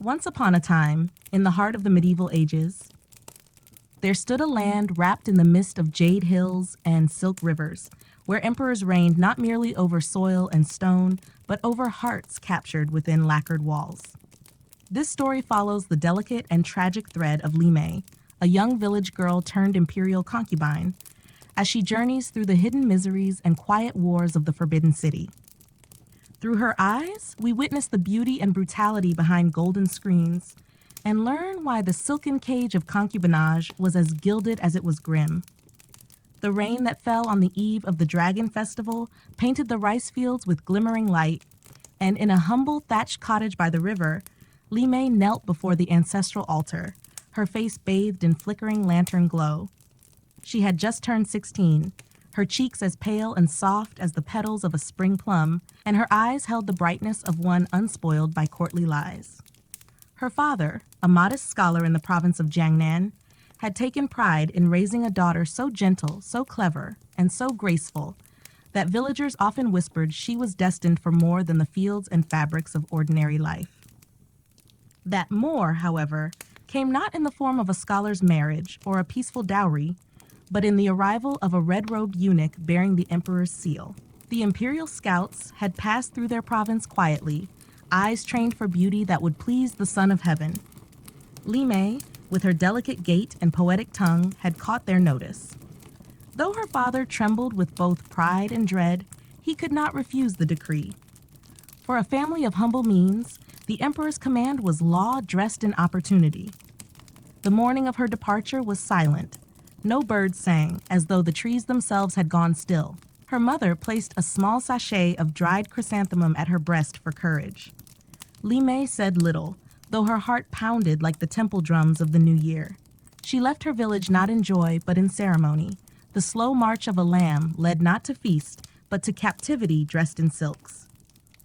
Once upon a time, in the heart of the medieval ages, there stood a land wrapped in the mist of jade hills and silk rivers, where emperors reigned not merely over soil and stone, but over hearts captured within lacquered walls. This story follows the delicate and tragic thread of Li Mei, a young village girl turned imperial concubine, as she journeys through the hidden miseries and quiet wars of the Forbidden City. Through her eyes, we witness the beauty and brutality behind golden screens and learn why the silken cage of concubinage was as gilded as it was grim. The rain that fell on the eve of the Dragon Festival painted the rice fields with glimmering light, and in a humble thatched cottage by the river, Li Mei knelt before the ancestral altar, her face bathed in flickering lantern glow. She had just turned 16, her cheeks as pale and soft as the petals of a spring plum, and her eyes held the brightness of one unspoiled by courtly lies. Her father, a modest scholar in the province of Jiangnan, had taken pride in raising a daughter so gentle, so clever, and so graceful that villagers often whispered she was destined for more than the fields and fabrics of ordinary life. That more, however, came not in the form of a scholar's marriage or a peaceful dowry, but in the arrival of a red-robed eunuch bearing the emperor's seal. The imperial scouts had passed through their province quietly, eyes trained for beauty that would please the Son of Heaven. Li Mei, with her delicate gait and poetic tongue, had caught their notice. Though her father trembled with both pride and dread, he could not refuse the decree. For a family of humble means, the emperor's command was law dressed in opportunity. The morning of her departure was silent. No birds sang, as though the trees themselves had gone still. Her mother placed a small sachet of dried chrysanthemum at her breast for courage. Li Mei said little, though her heart pounded like the temple drums of the new year. She left her village not in joy, but in ceremony. The slow march of a lamb led not to feast, but to captivity dressed in silks.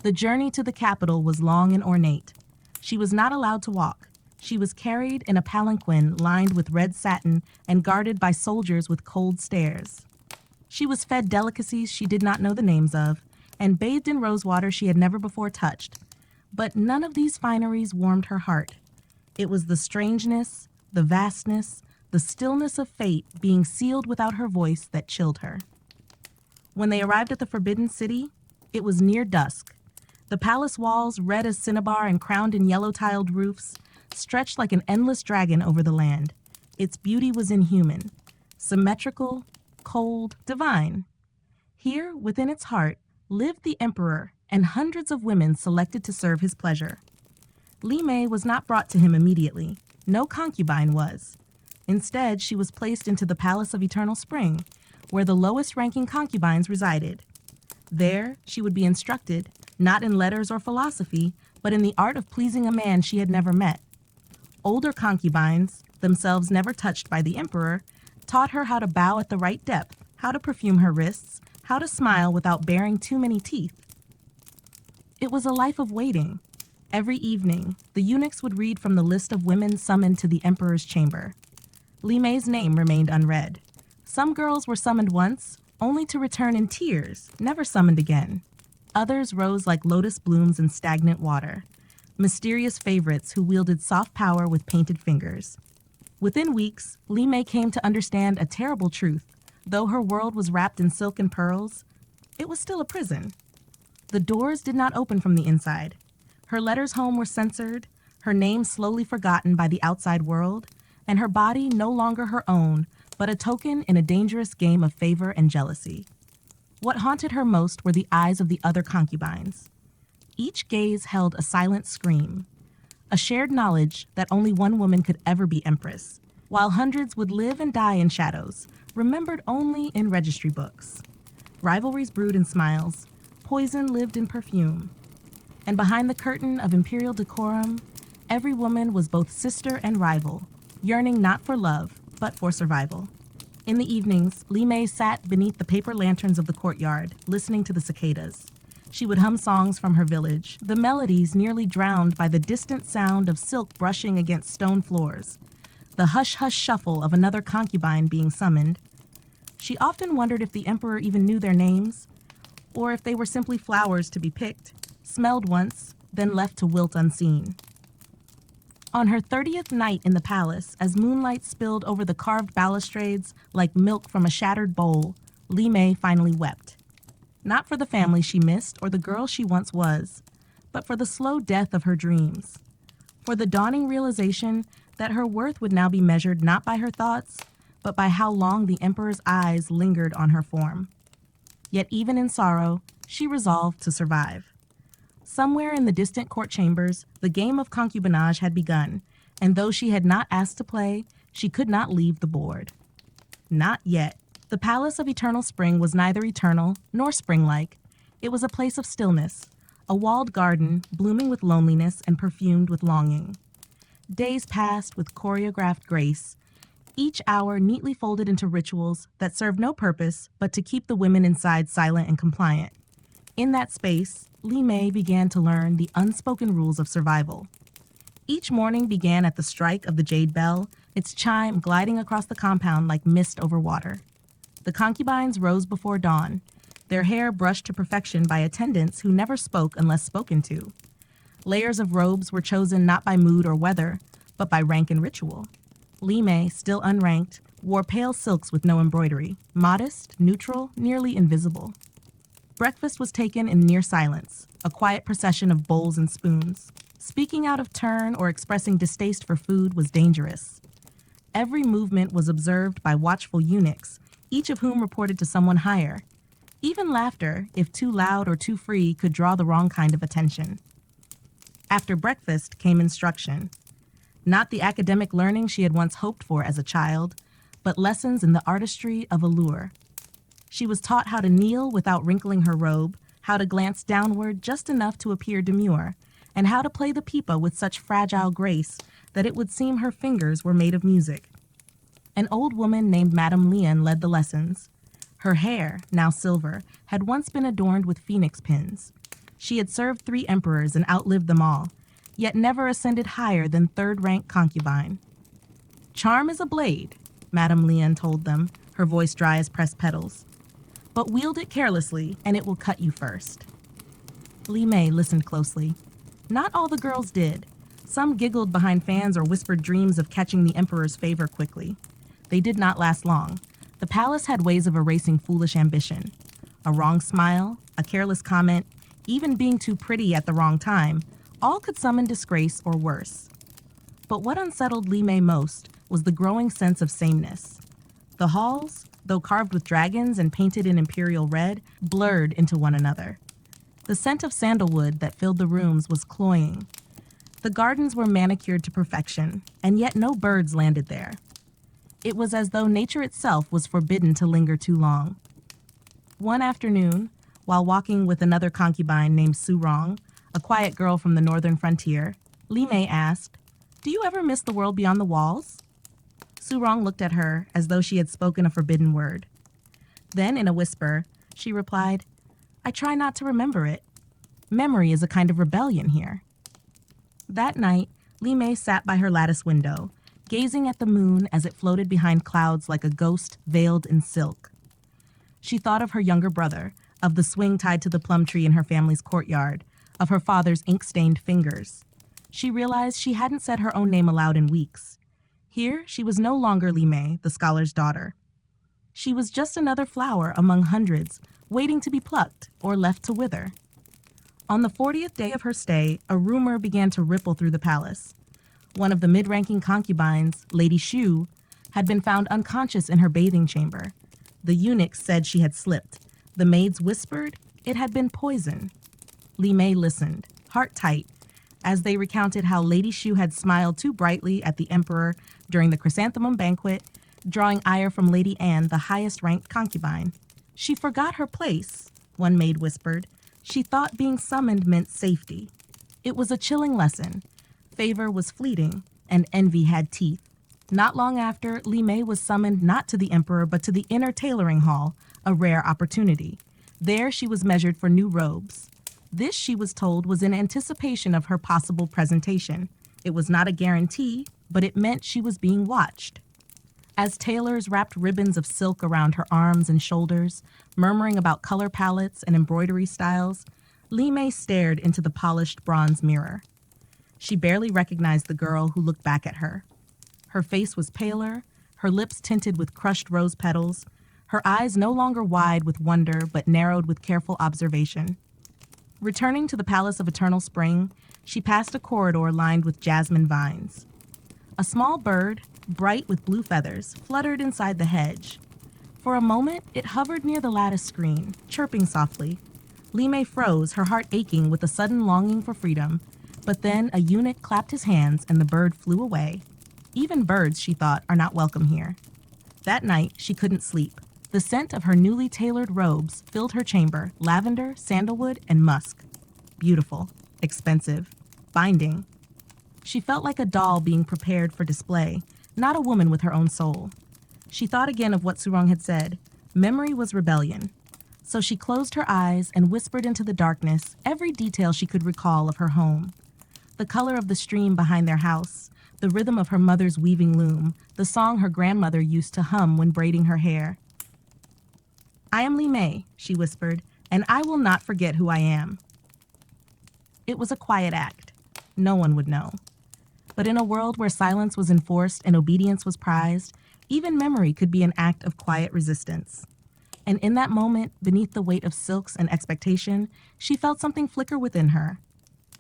The journey to the capital was long and ornate. She was not allowed to walk. She was carried in a palanquin lined with red satin and guarded by soldiers with cold stares. She was fed delicacies she did not know the names of, and bathed in rosewater she had never before touched. But none of these fineries warmed her heart. It was the strangeness, the vastness, the stillness of fate being sealed without her voice that chilled her. When they arrived at the Forbidden City, it was near dusk. The palace walls, red as cinnabar and crowned in yellow-tiled roofs, stretched like an endless dragon over the land. Its beauty was inhuman, symmetrical, cold, divine. Here, within its heart, lived the emperor and hundreds of women selected to serve his pleasure. Li Mei was not brought to him immediately. No concubine was. Instead, she was placed into the Palace of Eternal Spring, where the lowest-ranking concubines resided. There, she would be instructed, not in letters or philosophy, but in the art of pleasing a man she had never met. Older concubines, themselves never touched by the emperor, taught her how to bow at the right depth, how to perfume her wrists, how to smile without baring too many teeth. It was a life of waiting. Every evening, the eunuchs would read from the list of women summoned to the emperor's chamber. Li Mei's name remained unread. Some girls were summoned once, only to return in tears, never summoned again. Others rose like lotus blooms in stagnant water, mysterious favorites who wielded soft power with painted fingers. Within weeks, Li Mei came to understand a terrible truth. Though her world was wrapped in silk and pearls, it was still a prison. The doors did not open from the inside. Her letters home were censored, her name slowly forgotten by the outside world, and her body no longer her own, but a token in a dangerous game of favor and jealousy. What haunted her most were the eyes of the other concubines. Each gaze held a silent scream, a shared knowledge that only one woman could ever be empress, while hundreds would live and die in shadows, remembered only in registry books. Rivalries brewed in smiles, poison lived in perfume. And behind the curtain of imperial decorum, every woman was both sister and rival, yearning not for love, but for survival. In the evenings, Li Mei sat beneath the paper lanterns of the courtyard, listening to the cicadas. She would hum songs from her village, the melodies nearly drowned by the distant sound of silk brushing against stone floors, the hush-hush shuffle of another concubine being summoned. She often wondered if the emperor even knew their names, or if they were simply flowers to be picked, smelled once, then left to wilt unseen. On her 30th night in the palace, as moonlight spilled over the carved balustrades like milk from a shattered bowl, Li Mei finally wept. Not for the family she missed or the girl she once was, but for the slow death of her dreams. For the dawning realization that her worth would now be measured not by her thoughts, but by how long the emperor's eyes lingered on her form. Yet even in sorrow, she resolved to survive. Somewhere in the distant court chambers, the game of concubinage had begun, and though she had not asked to play, she could not leave the board. Not yet. The palace of eternal spring was neither eternal nor spring-like. It was a place of stillness, a walled garden blooming with loneliness and perfumed with longing. Days passed with choreographed grace, each hour neatly folded into rituals that served no purpose but to keep the women inside silent and compliant. In that space, Li Mei began to learn the unspoken rules of survival. Each morning began at the strike of the jade bell, its chime gliding across the compound like mist over water. The concubines rose before dawn, their hair brushed to perfection by attendants who never spoke unless spoken to. Layers of robes were chosen not by mood or weather, but by rank and ritual. Li Mei, still unranked, wore pale silks with no embroidery, modest, neutral, nearly invisible. Breakfast was taken in near silence, a quiet procession of bowls and spoons. Speaking out of turn or expressing distaste for food was dangerous. Every movement was observed by watchful eunuchs, each of whom reported to someone higher. Even laughter, if too loud or too free, could draw the wrong kind of attention. After breakfast came instruction. Not the academic learning she had once hoped for as a child, but lessons in the artistry of allure. She was taught how to kneel without wrinkling her robe, how to glance downward just enough to appear demure, and how to play the pipa with such fragile grace that it would seem her fingers were made of music. An old woman named Madame Lian led the lessons. Her hair, now silver, had once been adorned with phoenix pins. She had served 3 emperors and outlived them all, yet never ascended higher than third-rank concubine. "Charm is a blade," Madame Lian told them, her voice dry as pressed petals. "But wield it carelessly, and it will cut you first." Li Mei listened closely. Not all the girls did. Some giggled behind fans or whispered dreams of catching the emperor's favor quickly. They did not last long. The palace had ways of erasing foolish ambition. A wrong smile, a careless comment, even being too pretty at the wrong time, all could summon disgrace or worse. But what unsettled Li Mei most was the growing sense of sameness. The halls, though carved with dragons and painted in imperial red, blurred into one another. The scent of sandalwood that filled the rooms was cloying. The gardens were manicured to perfection, and yet no birds landed there. It was as though nature itself was forbidden to linger too long. One afternoon, while walking with another concubine named Su Rong, a quiet girl from the northern frontier, Li Mei asked, "Do you ever miss the world beyond the walls?" Su Rong looked at her as though she had spoken a forbidden word. Then, in a whisper, she replied, "I try not to remember it. Memory is a kind of rebellion here." That night, Li Mei sat by her lattice window, gazing at the moon as it floated behind clouds like a ghost veiled in silk. She thought of her younger brother, of the swing tied to the plum tree in her family's courtyard, of her father's ink-stained fingers. She realized she hadn't said her own name aloud in weeks. Here, she was no longer Li Mei, the scholar's daughter. She was just another flower among hundreds, waiting to be plucked or left to wither. On the 40th day of her stay, a rumor began to ripple through the palace. One of the mid-ranking concubines, Lady Xu, had been found unconscious in her bathing chamber. The eunuchs said she had slipped. The maids whispered it had been poison. Li Mei listened, heart tight, as they recounted how Lady Xu had smiled too brightly at the emperor during the chrysanthemum banquet, drawing ire from Lady Anne, the highest-ranked concubine. She forgot her place, one maid whispered. She thought being summoned meant safety. It was a chilling lesson. Favor was fleeting, and envy had teeth. Not long after, Li Mei was summoned not to the emperor but to the inner tailoring hall, a rare opportunity. There she was measured for new robes. This, she was told, was in anticipation of her possible presentation. It was not a guarantee, but it meant she was being watched. As tailors wrapped ribbons of silk around her arms and shoulders, murmuring about color palettes and embroidery styles, Li Mei stared into the polished bronze mirror. She barely recognized the girl who looked back at her. Her face was paler, her lips tinted with crushed rose petals, her eyes no longer wide with wonder but narrowed with careful observation. Returning to the Palace of Eternal Spring, she passed a corridor lined with jasmine vines. A small bird, bright with blue feathers, fluttered inside the hedge. For a moment, it hovered near the lattice screen, chirping softly. Li Mei froze, her heart aching with a sudden longing for freedom. But then a eunuch clapped his hands and the bird flew away. Even birds, she thought, are not welcome here. That night, she couldn't sleep. The scent of her newly tailored robes filled her chamber, lavender, sandalwood, and musk. Beautiful, expensive, binding. She felt like a doll being prepared for display, not a woman with her own soul. She thought again of what Surong had said. Memory was rebellion. So she closed her eyes and whispered into the darkness every detail she could recall of her home. The color of the stream behind their house, the rhythm of her mother's weaving loom, the song her grandmother used to hum when braiding her hair. "I am Li Mei," she whispered, "and I will not forget who I am." It was a quiet act. No one would know. But in a world where silence was enforced and obedience was prized, even memory could be an act of quiet resistance. And in that moment, beneath the weight of silks and expectation, she felt something flicker within her.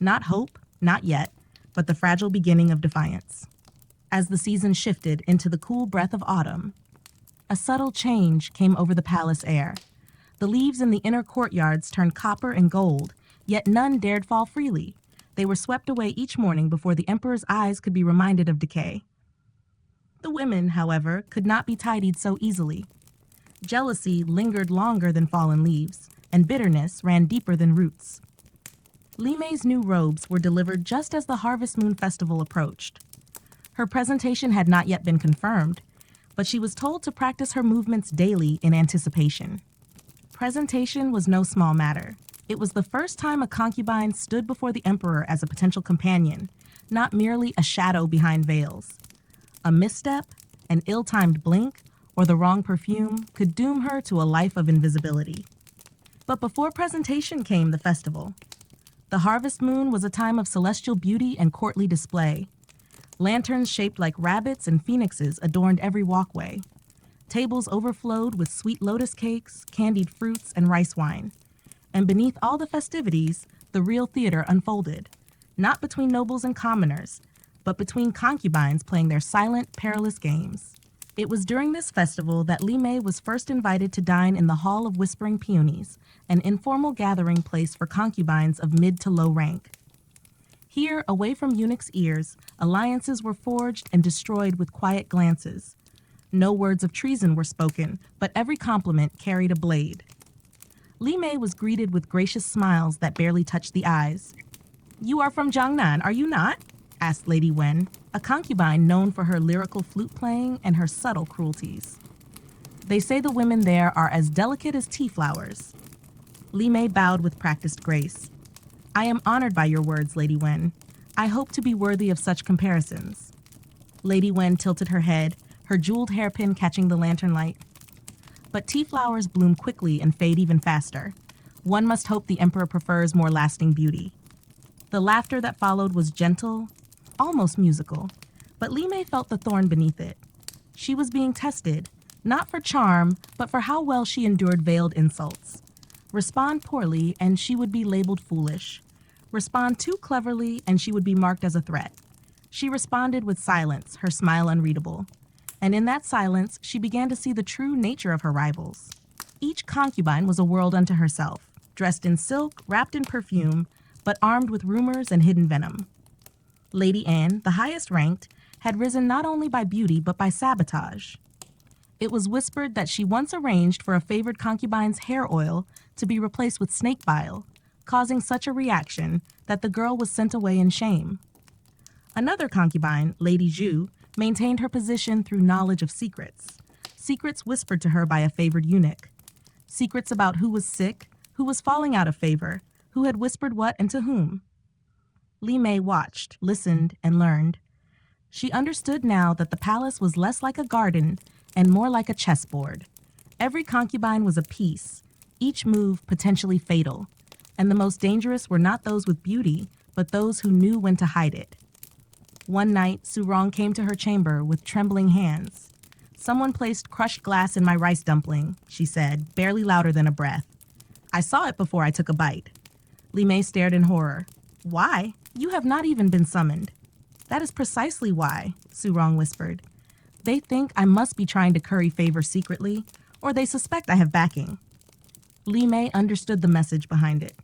Not hope, not yet, but the fragile beginning of defiance. As the season shifted into the cool breath of autumn, a subtle change came over the palace air. The leaves in the inner courtyards turned copper and gold, yet none dared fall freely. They were swept away each morning before the emperor's eyes could be reminded of decay. The women, however, could not be tidied so easily. Jealousy lingered longer than fallen leaves, and bitterness ran deeper than roots. Li Mei's new robes were delivered just as the Harvest Moon Festival approached. Her presentation had not yet been confirmed, but she was told to practice her movements daily in anticipation. Presentation was no small matter. It was the first time a concubine stood before the emperor as a potential companion, not merely a shadow behind veils. A misstep, an ill-timed blink, or the wrong perfume could doom her to a life of invisibility. But before presentation came the festival. The harvest moon was a time of celestial beauty and courtly display. Lanterns shaped like rabbits and phoenixes adorned every walkway. Tables overflowed with sweet lotus cakes, candied fruits, and rice wine. And beneath all the festivities, the real theater unfolded, not between nobles and commoners, but between concubines playing their silent, perilous games. It was during this festival that Li Mei was first invited to dine in the Hall of Whispering Peonies, an informal gathering place for concubines of mid to low rank. Here, away from eunuchs' ears, alliances were forged and destroyed with quiet glances. No words of treason were spoken, but every compliment carried a blade. Li Mei was greeted with gracious smiles that barely touched the eyes. "You are from Jiangnan, are you not?" asked Lady Wen, a concubine known for her lyrical flute playing and her subtle cruelties. "They say the women there are as delicate as tea flowers." Li Mei bowed with practiced grace. "I am honored by your words, Lady Wen. I hope to be worthy of such comparisons." Lady Wen tilted her head, her jeweled hairpin catching the lantern light. But tea flowers bloom quickly and fade even faster. One must hope the emperor prefers more lasting beauty. The laughter that followed was gentle, almost musical, but Li Mei felt the thorn beneath it. She was being tested, not for charm, but for how well she endured veiled insults. Respond poorly, and she would be labeled foolish. Respond too cleverly, and she would be marked as a threat. She responded with silence, her smile unreadable. And in that silence, she began to see the true nature of her rivals. Each concubine was a world unto herself, dressed in silk, wrapped in perfume, but armed with rumors and hidden venom. Lady Anne, the highest ranked, had risen not only by beauty but by sabotage. It was whispered that she once arranged for a favored concubine's hair oil to be replaced with snake bile, causing such a reaction that the girl was sent away in shame. Another concubine, Lady Zhu, maintained her position through knowledge of secrets. Secrets whispered to her by a favored eunuch. Secrets about who was sick, who was falling out of favor, who had whispered what and to whom. Li Mei watched, listened, and learned. She understood now that the palace was less like a garden and more like a chessboard. Every concubine was a piece, each move potentially fatal, and the most dangerous were not those with beauty, but those who knew when to hide it. One night, Surong came to her chamber with trembling hands. "Someone placed crushed glass in my rice dumpling," she said, barely louder than a breath. "I saw it before I took a bite." Li Mei stared in horror. "Why? You have not even been summoned." "That is precisely why," Surong whispered. "They think I must be trying to curry favor secretly, or they suspect I have backing." Li Mei understood the message behind it.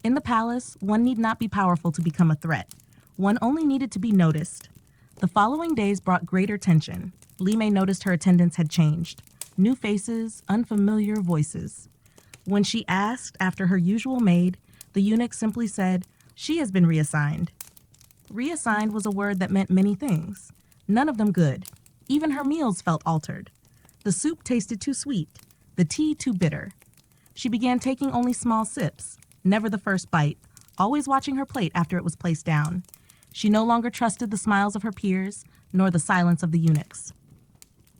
In the palace, one need not be powerful to become a threat. One only needed to be noticed. The following days brought greater tension. Li Mei noticed her attendance had changed. New faces, unfamiliar voices. When she asked after her usual maid, the eunuch simply said, "She has been reassigned." Reassigned was a word that meant many things. None of them good. Even her meals felt altered. The soup tasted too sweet, the tea too bitter. She began taking only small sips, never the first bite, always watching her plate after it was placed down. She no longer trusted the smiles of her peers, nor the silence of the eunuchs.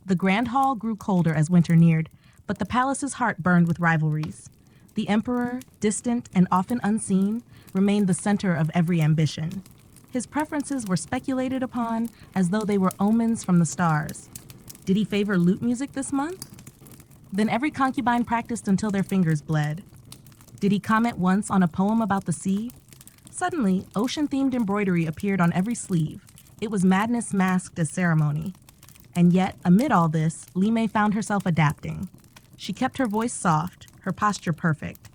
The grand hall grew colder as winter neared, but the palace's heart burned with rivalries. The emperor, distant and often unseen, remained the center of every ambition. His preferences were speculated upon as though they were omens from the stars. Did he favor lute music this month? Then every concubine practiced until their fingers bled. Did he comment once on a poem about the sea? Suddenly, ocean-themed embroidery appeared on every sleeve. It was madness masked as ceremony. And yet, amid all this, Li Mei found herself adapting. She kept her voice soft, her posture perfect.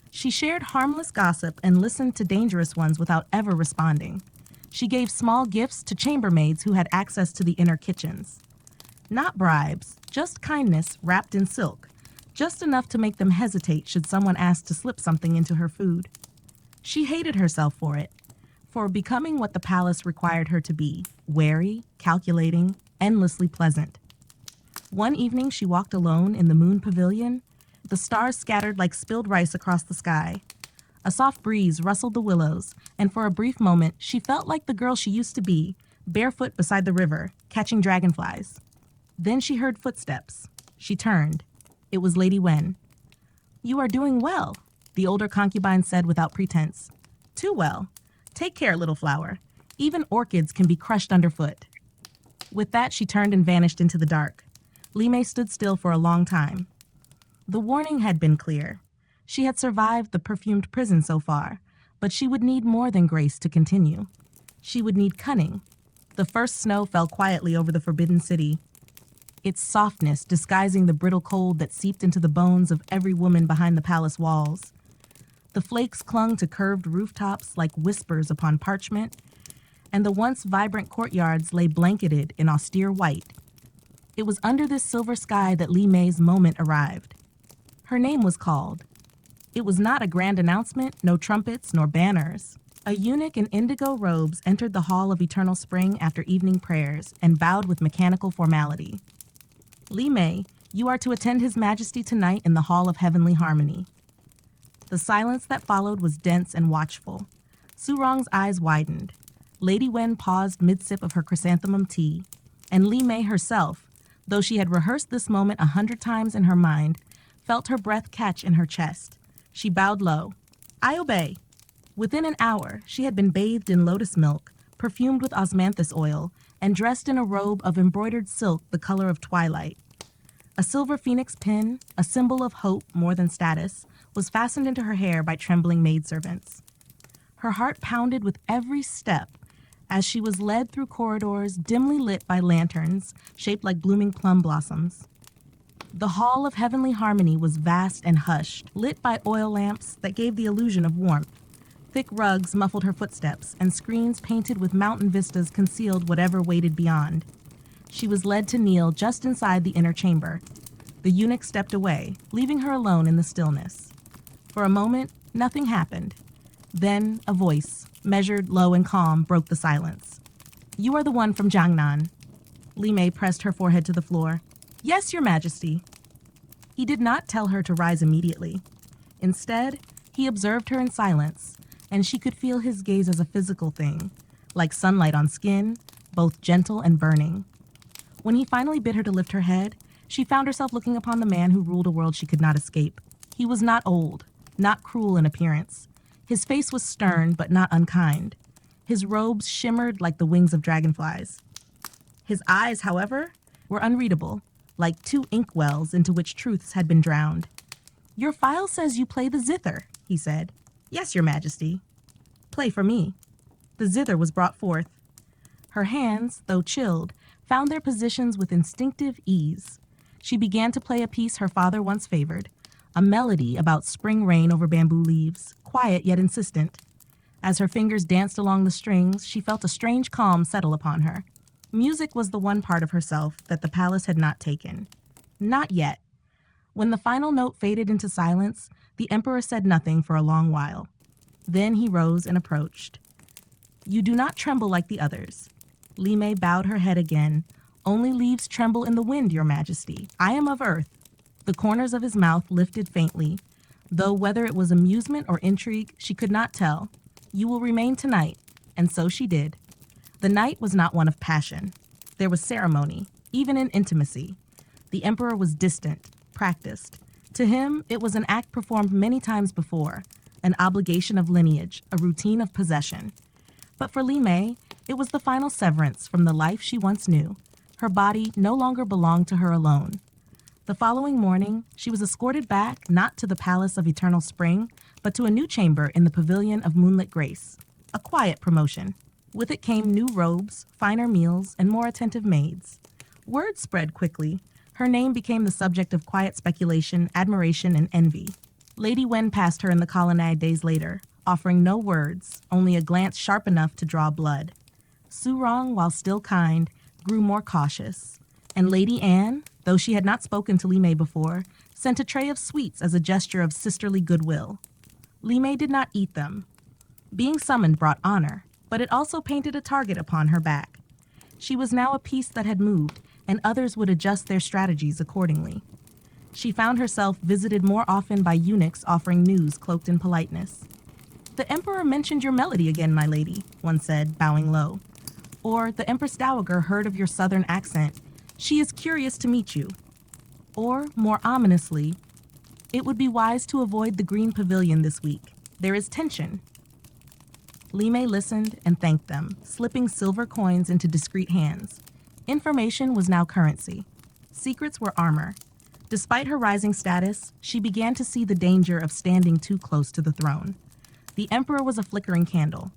She shared harmless gossip and listened to dangerous ones without ever responding. She gave small gifts to chambermaids who had access to the inner kitchens. Not bribes, just kindness wrapped in silk, just enough to make them hesitate should someone ask to slip something into her food. She hated herself for it, for becoming what the palace required her to be, wary, calculating, endlessly pleasant. One evening she walked alone in the moon pavilion, the stars scattered like spilled rice across the sky. A soft breeze rustled the willows, and for a brief moment she felt like the girl she used to be, barefoot beside the river, catching dragonflies. Then she heard footsteps. She turned. It was Lady Wen. "You are doing well," the older concubine said without pretense. "Too well. Take care, little flower. Even orchids can be crushed underfoot." With that, she turned and vanished into the dark. Li Mei stood still for a long time. The warning had been clear. She had survived the perfumed prison so far, but she would need more than grace to continue. She would need cunning. The first snow fell quietly over the forbidden city, its softness disguising the brittle cold that seeped into the bones of every woman behind the palace walls. The flakes clung to curved rooftops like whispers upon parchment, and the once vibrant courtyards lay blanketed in austere white. It was under this silver sky that Li Mei's moment arrived. Her name was called. It was not a grand announcement, no trumpets nor banners. A eunuch in indigo robes entered the hall of eternal spring after evening prayers and bowed with mechanical formality. "Li Mei, you are to attend His Majesty tonight in the Hall of Heavenly Harmony." The silence that followed was dense and watchful. Surong's eyes widened. Lady Wen paused mid-sip of her chrysanthemum tea, and Li Mei herself, though she had rehearsed this moment 100 times in her mind, felt her breath catch in her chest. She bowed low. "I obey." Within an hour, she had been bathed in lotus milk, perfumed with osmanthus oil, and dressed in a robe of embroidered silk the color of twilight. A silver phoenix pin, a symbol of hope more than status, was fastened into her hair by trembling maidservants. Her heart pounded with every step as she was led through corridors dimly lit by lanterns shaped like blooming plum blossoms. The Hall of Heavenly Harmony was vast and hushed, lit by oil lamps that gave the illusion of warmth. Thick rugs muffled her footsteps, and screens painted with mountain vistas concealed whatever waited beyond. She was led to kneel just inside the inner chamber. The eunuch stepped away, leaving her alone in the stillness. For a moment, nothing happened. Then a voice, measured, low, and calm, broke the silence. "You are the one from Jiangnan." Li Mei pressed her forehead to the floor. "Yes, Your Majesty." He did not tell her to rise immediately. Instead, he observed her in silence, and she could feel his gaze as a physical thing, like sunlight on skin, both gentle and burning. When he finally bid her to lift her head, she found herself looking upon the man who ruled a world she could not escape. He was not old, not cruel in appearance. His face was stern but not unkind. His robes shimmered like the wings of dragonflies. His eyes, however, were unreadable, like two inkwells into which truths had been drowned. "Your file says you play the zither," he said. "Yes, Your Majesty." "Play for me." The zither was brought forth. Her hands, though chilled, found their positions with instinctive ease. She began to play a piece her father once favored, a melody about spring rain over bamboo leaves, quiet yet insistent. As her fingers danced along the strings, she felt a strange calm settle upon her. Music was the one part of herself that the palace had not taken. Not yet. When the final note faded into silence, the emperor said nothing for a long while. Then he rose and approached. "You do not tremble like the others." Li Mei bowed her head again. "Only leaves tremble in the wind, Your Majesty. I am of earth." The corners of his mouth lifted faintly, though whether it was amusement or intrigue, she could not tell. "You will remain tonight." And so she did. The night was not one of passion. There was ceremony, even in intimacy. The emperor was distant, practiced. To him, it was an act performed many times before, an obligation of lineage, a routine of possession. But for Li Mei, it was the final severance from the life she once knew. Her body no longer belonged to her alone. The following morning, she was escorted back not to the Palace of Eternal Spring, but to a new chamber in the Pavilion of Moonlit Grace. A quiet promotion. With it came new robes, finer meals, and more attentive maids. Word spread quickly. Her name became the subject of quiet speculation, admiration, and envy. Lady Wen passed her in the colonnade days later, offering no words, only a glance sharp enough to draw blood. Su Rong, while still kind, grew more cautious. And Lady Anne, though she had not spoken to Li Mei before, sent a tray of sweets as a gesture of sisterly goodwill. Li Mei did not eat them. Being summoned brought honor, but it also painted a target upon her back. She was now a piece that had moved, and others would adjust their strategies accordingly. She found herself visited more often by eunuchs offering news cloaked in politeness. "The emperor mentioned your melody again, my lady," one said, bowing low. Or, "The Empress Dowager heard of your southern accent. She is curious to meet you." Or, more ominously, "It would be wise to avoid the Green Pavilion this week. There is tension." Li Mei listened and thanked them, slipping silver coins into discreet hands. Information was now currency. Secrets were armor. Despite her rising status, she began to see the danger of standing too close to the throne. The emperor was a flickering candle.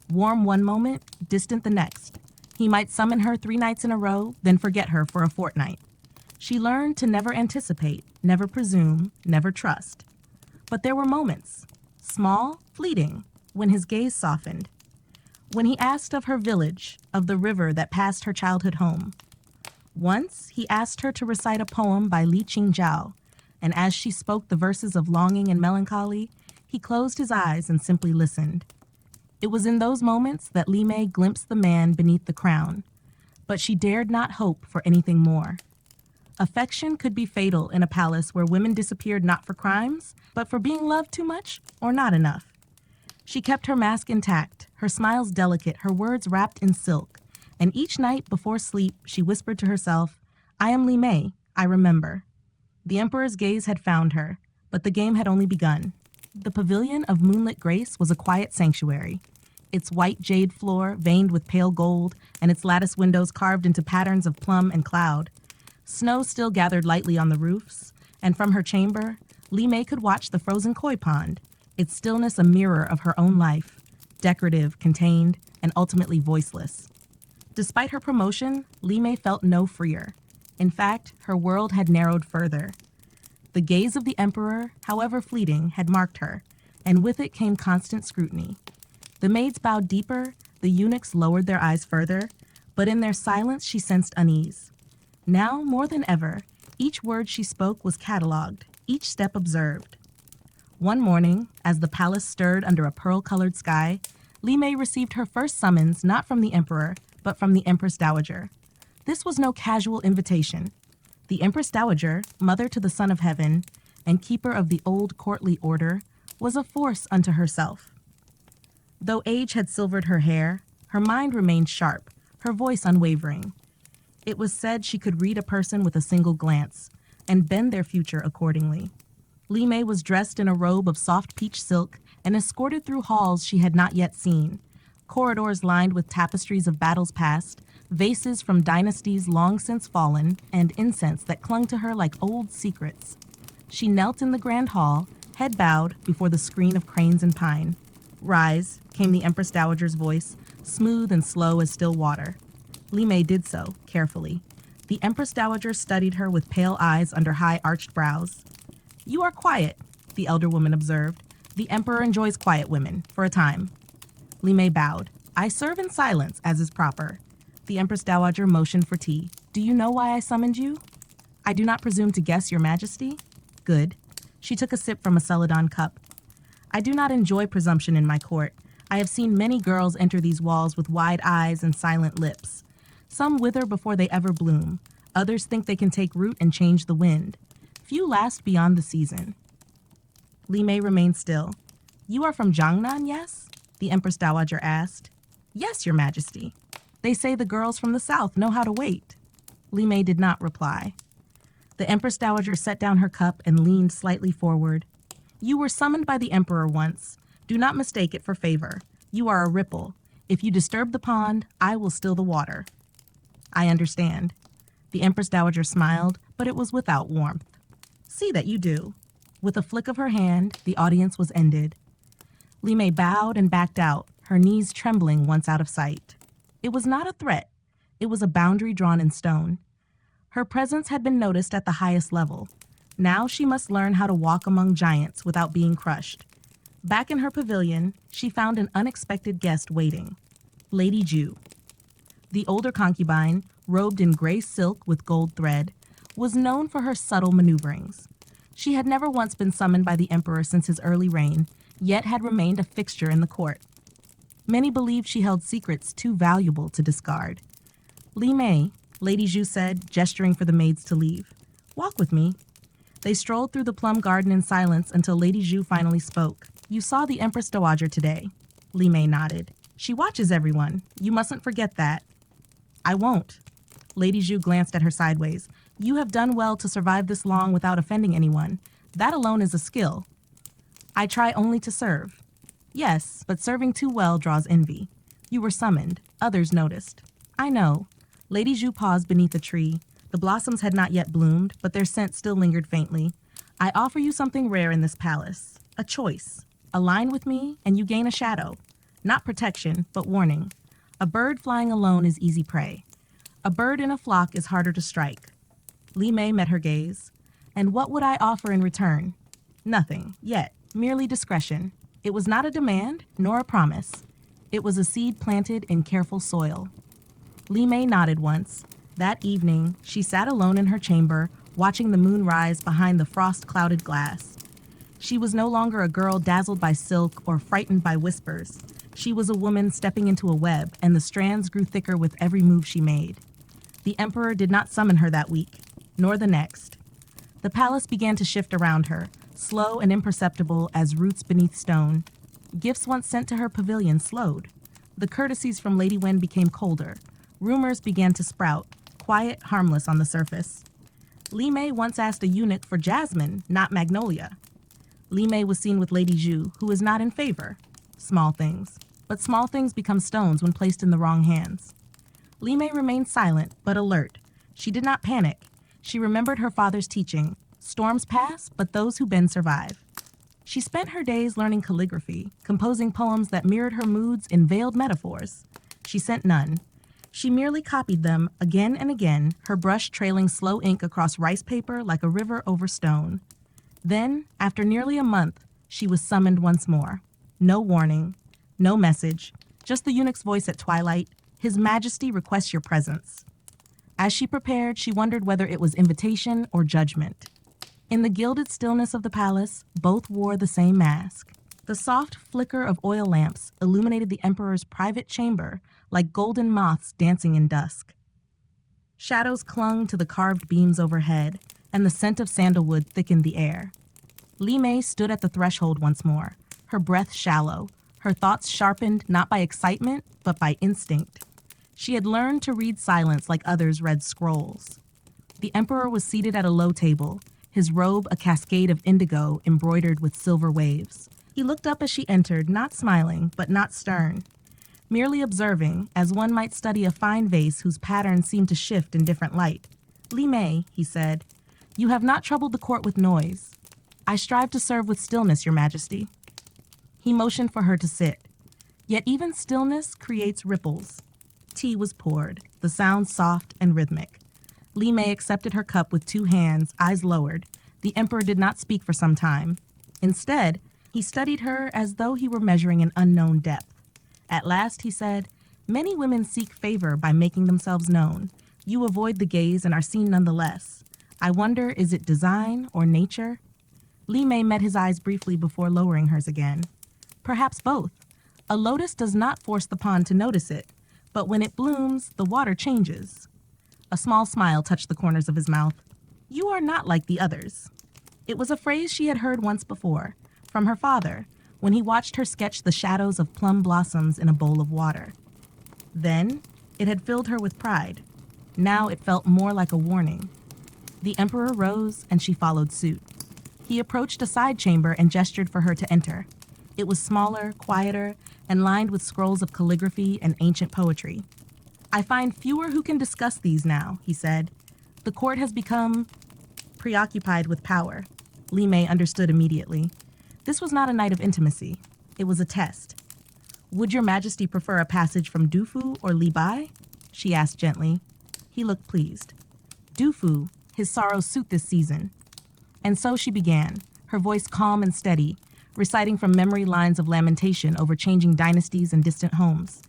Warm one moment, distant the next. He might summon her 3 nights in a row, then forget her for a fortnight. She learned to never anticipate, never presume, never trust. But there were moments, small, fleeting, when his gaze softened. When he asked of her village, of the river that passed her childhood home. Once, he asked her to recite a poem by Li Qingzhao, and as she spoke the verses of longing and melancholy, he closed his eyes and simply listened. It was in those moments that Li Mei glimpsed the man beneath the crown, but she dared not hope for anything more. Affection could be fatal in a palace where women disappeared not for crimes, but for being loved too much or not enough. She kept her mask intact, her smiles delicate, her words wrapped in silk, and each night before sleep she whispered to herself, "I am Li Mei, I remember." The emperor's gaze had found her, but the game had only begun. The Pavilion of Moonlit Grace was a quiet sanctuary. Its white jade floor veined with pale gold, and its lattice windows carved into patterns of plum and cloud. Snow still gathered lightly on the roofs, and from her chamber, Li Mei could watch the frozen koi pond, its stillness a mirror of her own life, decorative, contained, and ultimately voiceless. Despite her promotion, Li Mei felt no freer. In fact, her world had narrowed further. The gaze of the emperor, however fleeting, had marked her, and with it came constant scrutiny. The maids bowed deeper, the eunuchs lowered their eyes further, but in their silence she sensed unease. Now, more than ever, each word she spoke was catalogued, each step observed. One morning, as the palace stirred under a pearl-colored sky, Li Mei received her first summons not from the emperor, but from the Empress Dowager. This was no casual invitation. The Empress Dowager, mother to the Son of Heaven, and keeper of the old courtly order, was a force unto herself. Though age had silvered her hair, her mind remained sharp, her voice unwavering. It was said she could read a person with a single glance, and bend their future accordingly. Li Mei was dressed in a robe of soft peach silk and escorted through halls she had not yet seen, corridors lined with tapestries of battles past, vases from dynasties long since fallen, and incense that clung to her like old secrets. She knelt in the grand hall, head bowed before the screen of cranes and pine. "Rise," came the Empress Dowager's voice, smooth and slow as still water. Li Mei did so, carefully. The Empress Dowager studied her with pale eyes under high arched brows. "You are quiet," the elder woman observed. "The Emperor enjoys quiet women, for a time." Li Mei bowed. "I serve in silence, as is proper." The Empress Dowager motioned for tea. "Do you know why I summoned you?" "I do not presume to guess, your majesty." "Good." She took a sip from a celadon cup. "I do not enjoy presumption in my court. I have seen many girls enter these walls with wide eyes and silent lips. Some wither before they ever bloom. Others think they can take root and change the wind. Few last beyond the season." Li Mei remained still. "You are from Jiangnan, yes?" the Empress Dowager asked. "Yes, your majesty. They say the girls from the south know how to wait." Li Mei did not reply. The Empress Dowager set down her cup and leaned slightly forward. "You were summoned by the Emperor once. Do not mistake it for favor. You are a ripple. If you disturb the pond, I will still the water." "I understand." The Empress Dowager smiled, but it was without warmth. "See that you do." With a flick of her hand, the audience was ended. Li Mei bowed and backed out, her knees trembling once out of sight. It was not a threat. It was a boundary drawn in stone. Her presence had been noticed at the highest level. Now she must learn how to walk among giants without being crushed. Back in her pavilion, she found an unexpected guest waiting. Lady Ju. The older concubine, robed in gray silk with gold thread, was known for her subtle maneuverings. She had never once been summoned by the emperor since his early reign, yet had remained a fixture in the court. Many believed she held secrets too valuable to discard. "Li Mei," Lady Ju said, gesturing for the maids to leave. "Walk with me." They strolled through the plum garden in silence until Lady Ju finally spoke. "You saw the Empress Dowager today." Li Mei nodded. "She watches everyone. You mustn't forget that." "I won't." Lady Ju glanced at her sideways. "You have done well to survive this long without offending anyone. That alone is a skill." "I try only to serve." "Yes, but serving too well draws envy. You were summoned. Others noticed." "I know." Lady Ju paused beneath a tree. The blossoms had not yet bloomed, but their scent still lingered faintly. "I offer you something rare in this palace. A choice. Align with me, and you gain a shadow. Not protection, but warning. A bird flying alone is easy prey. A bird in a flock is harder to strike." Li Mei met her gaze. "And what would I offer in return?" "Nothing, yet. Merely discretion. It was not a demand, nor a promise. It was a seed planted in careful soil." Li Mei nodded once. That evening, she sat alone in her chamber, watching the moon rise behind the frost-clouded glass. She was no longer a girl dazzled by silk or frightened by whispers. She was a woman stepping into a web, and the strands grew thicker with every move she made. The emperor did not summon her that week, nor the next. The palace began to shift around her, slow and imperceptible as roots beneath stone. Gifts once sent to her pavilion slowed. The courtesies from Lady Wen became colder. Rumors began to sprout, quiet, harmless on the surface. Li Mei once asked a eunuch for jasmine, not magnolia. Li Mei was seen with Lady Ju, who was not in favor. Small things. But small things become stones when placed in the wrong hands. Li Mei remained silent, but alert. She did not panic. She remembered her father's teaching. Storms pass, but those who bend survive. She spent her days learning calligraphy, composing poems that mirrored her moods in veiled metaphors. She sent none. She merely copied them again and again, her brush trailing slow ink across rice paper like a river over stone. Then, after nearly a month, she was summoned once more. No warning, no message, just the eunuch's voice at twilight. "His Majesty requests your presence." As she prepared, she wondered whether it was invitation or judgment. In the gilded stillness of the palace, both wore the same mask. The soft flicker of oil lamps illuminated the emperor's private chamber like golden moths dancing in dusk. Shadows clung to the carved beams overhead, and the scent of sandalwood thickened the air. Li Mei stood at the threshold once more, her breath shallow, her thoughts sharpened not by excitement, but by instinct. She had learned to read silence like others read scrolls. The emperor was seated at a low table, his robe a cascade of indigo embroidered with silver waves. He looked up as she entered, not smiling, but not stern, merely observing, as one might study a fine vase whose patterns seemed to shift in different light. "Li Mei," he said, "you have not troubled the court with noise. I strive to serve with stillness, Your Majesty." He motioned for her to sit. Yet even stillness creates ripples. Tea was poured, the sound soft and rhythmic. Li Mei accepted her cup with two hands, eyes lowered. The emperor did not speak for some time. Instead, he studied her as though he were measuring an unknown depth. At last, he said, "Many women seek favor by making themselves known. You avoid the gaze and are seen nonetheless. I wonder, is it design or nature?" Li Mei met his eyes briefly before lowering hers again. "Perhaps both. A lotus does not force the pond to notice it, but when it blooms, the water changes." A small smile touched the corners of his mouth. "You are not like the others." It was a phrase she had heard once before, from her father, when he watched her sketch the shadows of plum blossoms in a bowl of water. Then, it had filled her with pride. Now it felt more like a warning. The emperor rose, and she followed suit. He approached a side chamber and gestured for her to enter. It was smaller, quieter, and lined with scrolls of calligraphy and ancient poetry. "I find fewer who can discuss these now," he said. "The court has become preoccupied with power." Li Mei understood immediately. This was not a night of intimacy. It was a test. "Would Your Majesty prefer a passage from Dufu or Li Bai?" she asked gently. He looked pleased. Dufu, his sorrows suit this season. And so she began, her voice calm and steady, reciting from memory lines of lamentation over changing dynasties and distant homes.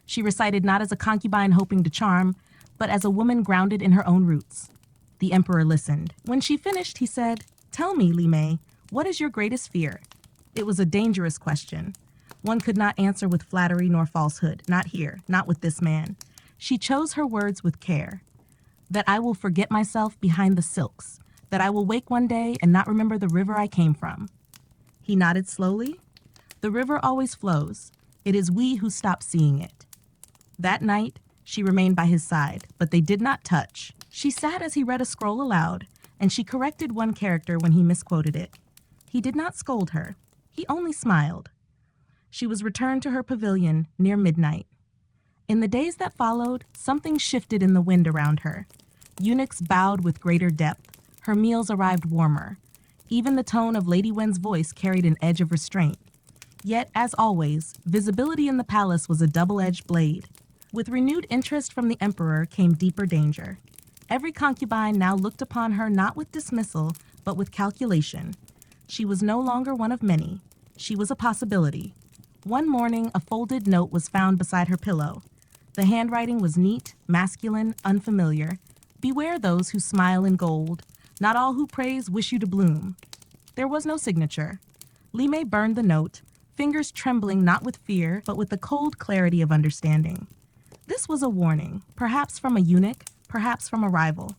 She recited not as a concubine hoping to charm, but as a woman grounded in her own roots. The emperor listened. When she finished, he said, "Tell me, Li Mei, what is your greatest fear?" It was a dangerous question. One could not answer with flattery nor falsehood, not here, not with this man. She chose her words with care. "That I will forget myself behind the silks, that I will wake one day and not remember the river I came from." He nodded slowly. "The river always flows. It is we who stop seeing it." That night, she remained by his side, but they did not touch. She sat as he read a scroll aloud, and she corrected one character when he misquoted it. He did not scold her. He only smiled. She was returned to her pavilion near midnight. In the days that followed, something shifted in the wind around her. Eunuchs bowed with greater depth. Her meals arrived warmer. Even the tone of Lady Wen's voice carried an edge of restraint. Yet, as always, visibility in the palace was a double-edged blade. With renewed interest from the emperor came deeper danger. Every concubine now looked upon her not with dismissal, but with calculation. She was no longer one of many. She was a possibility. One morning, a folded note was found beside her pillow. The handwriting was neat, masculine, unfamiliar. "Beware those who smile in gold. Not all who praise wish you to bloom." There was no signature. Li Mei burned the note, fingers trembling not with fear, but with the cold clarity of understanding. This was a warning, perhaps from a eunuch, perhaps from a rival,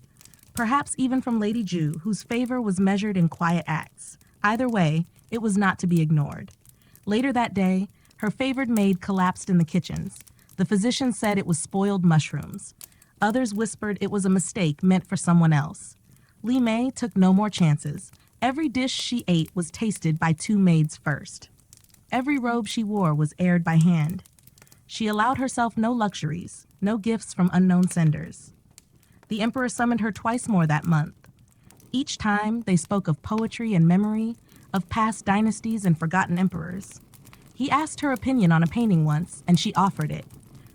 perhaps even from Lady Ju, whose favor was measured in quiet acts. Either way, it was not to be ignored. Later that day, her favored maid collapsed in the kitchens. The physician said it was spoiled mushrooms. Others whispered it was a mistake meant for someone else. Li Mei took no more chances. Every dish she ate was tasted by two maids first. Every robe she wore was aired by hand. She allowed herself no luxuries, no gifts from unknown senders. The emperor summoned her twice more that month. Each time, they spoke of poetry and memory, of past dynasties and forgotten emperors. He asked her opinion on a painting once, and she offered it.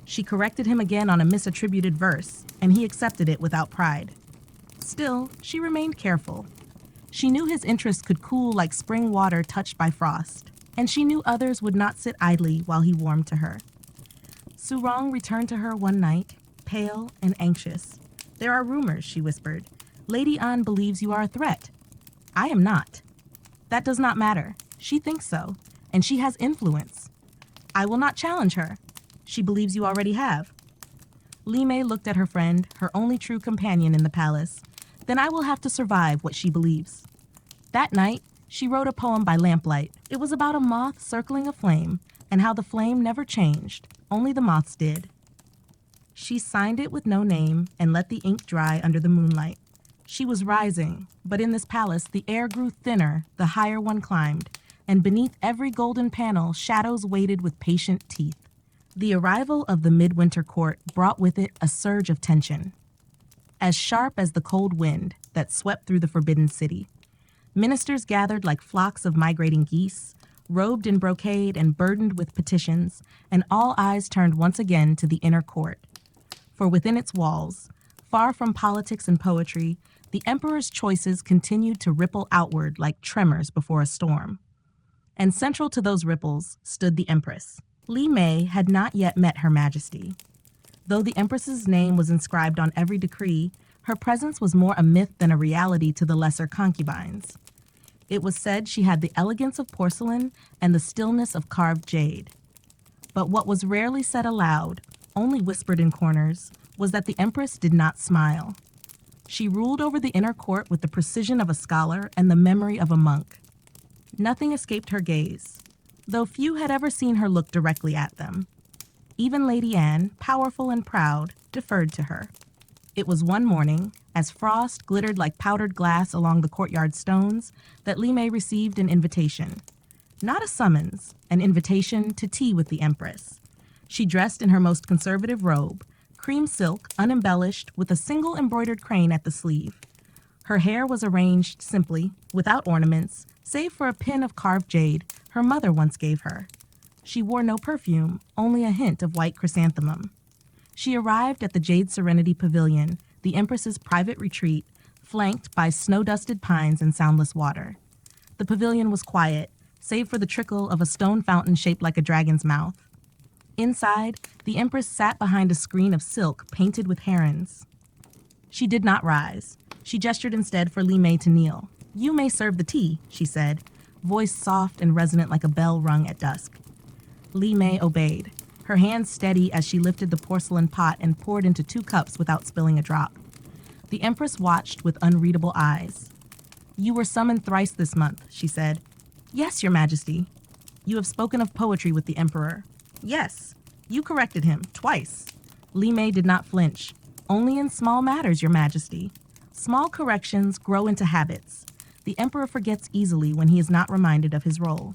She corrected him again on a misattributed verse, and he accepted it without pride. Still, she remained careful. She knew his interest could cool like spring water touched by frost, and she knew others would not sit idly while he warmed to her. Surong returned to her one night, pale and anxious. "There are rumors," she whispered. "Lady An believes you are a threat." "I am not." "That does not matter. She thinks so, and she has influence." "I will not challenge her." "She believes you already have." Li Mei looked at her friend, her only true companion in the palace. "Then I will have to survive what she believes." That night, she wrote a poem by lamplight. It was about a moth circling a flame, and how the flame never changed, only the moths did. She signed it with no name and let the ink dry under the moonlight. She was rising, but in this palace the air grew thinner the higher one climbed, and beneath every golden panel shadows waited with patient teeth. The arrival of the midwinter court brought with it a surge of tension, as sharp as the cold wind that swept through the forbidden city. Ministers gathered like flocks of migrating geese, robed in brocade and burdened with petitions, and all eyes turned once again to the inner court. For within its walls, far from politics and poetry, the emperor's choices continued to ripple outward like tremors before a storm. And central to those ripples stood the empress. Li Mei had not yet met Her Majesty. Though the empress's name was inscribed on every decree, her presence was more a myth than a reality to the lesser concubines. It was said she had the elegance of porcelain and the stillness of carved jade. But what was rarely said aloud, only whispered in corners, was that the empress did not smile. She ruled over the inner court with the precision of a scholar and the memory of a monk. Nothing escaped her gaze, though few had ever seen her look directly at them. Even Lady Anne, powerful and proud, deferred to her. It was one morning, as frost glittered like powdered glass along the courtyard stones, that Li Mei received an invitation. Not a summons, an invitation to tea with the empress. She dressed in her most conservative robe, cream silk, unembellished, with a single embroidered crane at the sleeve. Her hair was arranged simply, without ornaments, save for a pin of carved jade her mother once gave her. She wore no perfume, only a hint of white chrysanthemum. She arrived at the Jade Serenity Pavilion, the Empress's private retreat, flanked by snow-dusted pines and soundless water. The pavilion was quiet, save for the trickle of a stone fountain shaped like a dragon's mouth. Inside, the Empress sat behind a screen of silk painted with herons. She did not rise. She gestured instead for Li Mei to kneel. "You may serve the tea," she said, voice soft and resonant like a bell rung at dusk. Li Mei obeyed, her hands steady as she lifted the porcelain pot and poured into 2 cups without spilling a drop. The Empress watched with unreadable eyes. "You were summoned thrice this month," she said. "Yes, Your Majesty." "You have spoken of poetry with the Emperor." "Yes." "You corrected him, twice." Li Mei did not flinch. "Only in small matters, Your Majesty." Small corrections grow into habits. The Emperor forgets easily when he is not reminded of his role.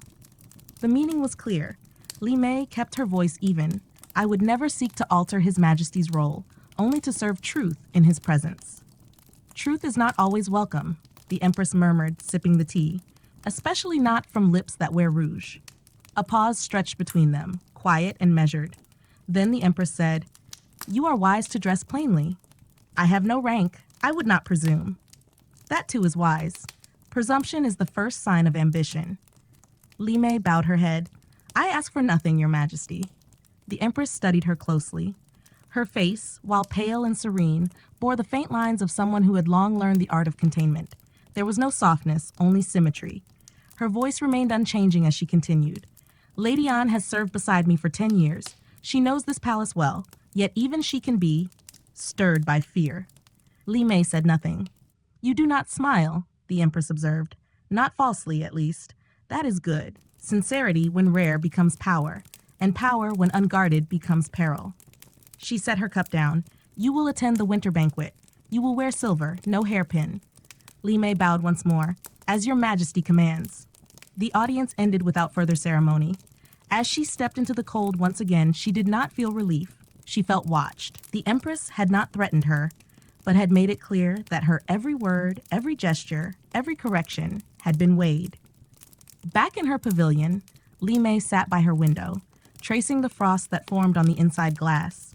The meaning was clear. Li Mei kept her voice even. "I would never seek to alter His Majesty's role, only to serve truth in his presence." "Truth is not always welcome," the Empress murmured, sipping the tea, "especially not from lips that wear rouge." A pause stretched between them, quiet and measured. Then the Empress said, "You are wise to dress plainly." "I have no rank. I would not presume." "That too is wise. Presumption is the first sign of ambition." Li Mei bowed her head. "I ask for nothing, Your Majesty." The Empress studied her closely. Her face, while pale and serene, bore the faint lines of someone who had long learned the art of containment. There was no softness, only symmetry. Her voice remained unchanging as she continued. "Lady Anne has served beside me for 10 years. She knows this palace well, yet even she can be stirred by fear." Li Mei said nothing. "You do not smile," the Empress observed. "Not falsely, at least. That is good. Sincerity, when rare, becomes power, and power, when unguarded, becomes peril." She set her cup down. "You will attend the winter banquet. You will wear silver, no hairpin." Li Mei bowed once more. "As Your Majesty commands." The audience ended without further ceremony. As she stepped into the cold once again, she did not feel relief. She felt watched. The Empress had not threatened her, but had made it clear that her every word, every gesture, every correction had been weighed. Back in her pavilion, Li Mei sat by her window, tracing the frost that formed on the inside glass.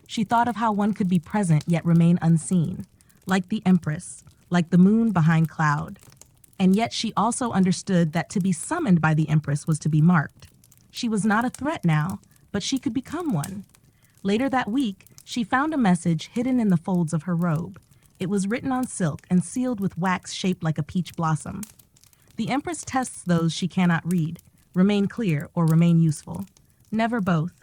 She thought of how one could be present yet remain unseen, like the Empress, like the moon behind cloud. And yet she also understood that to be summoned by the Empress was to be marked. She was not a threat now, but she could become one. Later that week, she found a message hidden in the folds of her robe. It was written on silk and sealed with wax shaped like a peach blossom. The Empress tests those she cannot read, remain clear or remain useful. Never both.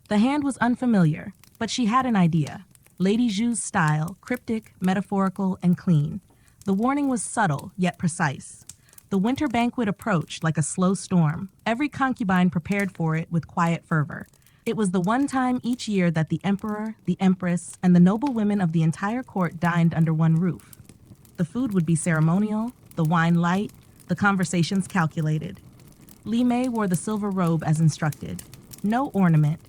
The hand was unfamiliar, but she had an idea. Lady Zhu's style, cryptic, metaphorical, and clean. The warning was subtle, yet precise. The winter banquet approached like a slow storm. Every concubine prepared for it with quiet fervor. It was the one time each year that the Emperor, the Empress, and the noble women of the entire court dined under one roof. The food would be ceremonial, the wine light, the conversations calculated. Li Mei wore the silver robe as instructed. No ornament.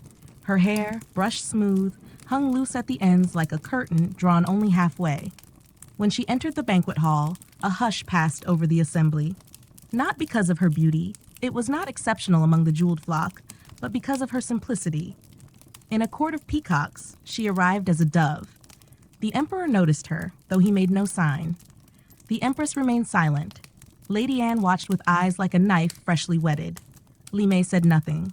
Her hair, brushed smooth, hung loose at the ends like a curtain drawn only halfway. When she entered the banquet hall, a hush passed over the assembly. Not because of her beauty, it was not exceptional among the jeweled flock, but because of her simplicity. In a court of peacocks, she arrived as a dove. The emperor noticed her, though he made no sign. The empress remained silent. Lady Anne watched with eyes like a knife freshly whetted. Li Mei said nothing.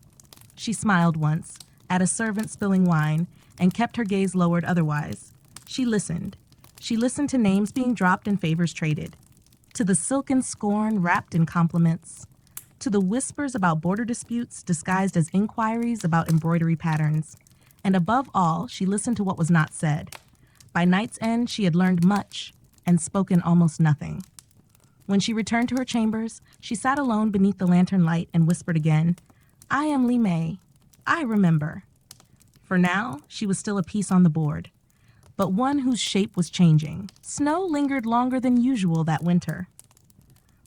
She smiled once, at a servant spilling wine, and kept her gaze lowered otherwise. She listened. She listened to names being dropped and favors traded, to the silken scorn wrapped in compliments, to the whispers about border disputes disguised as inquiries about embroidery patterns. And above all, she listened to what was not said. By night's end, she had learned much and spoken almost nothing. When she returned to her chambers, she sat alone beneath the lantern light and whispered again, "I am Li Mei. I remember." For now, she was still a piece on the board, but one whose shape was changing. Snow lingered longer than usual that winter,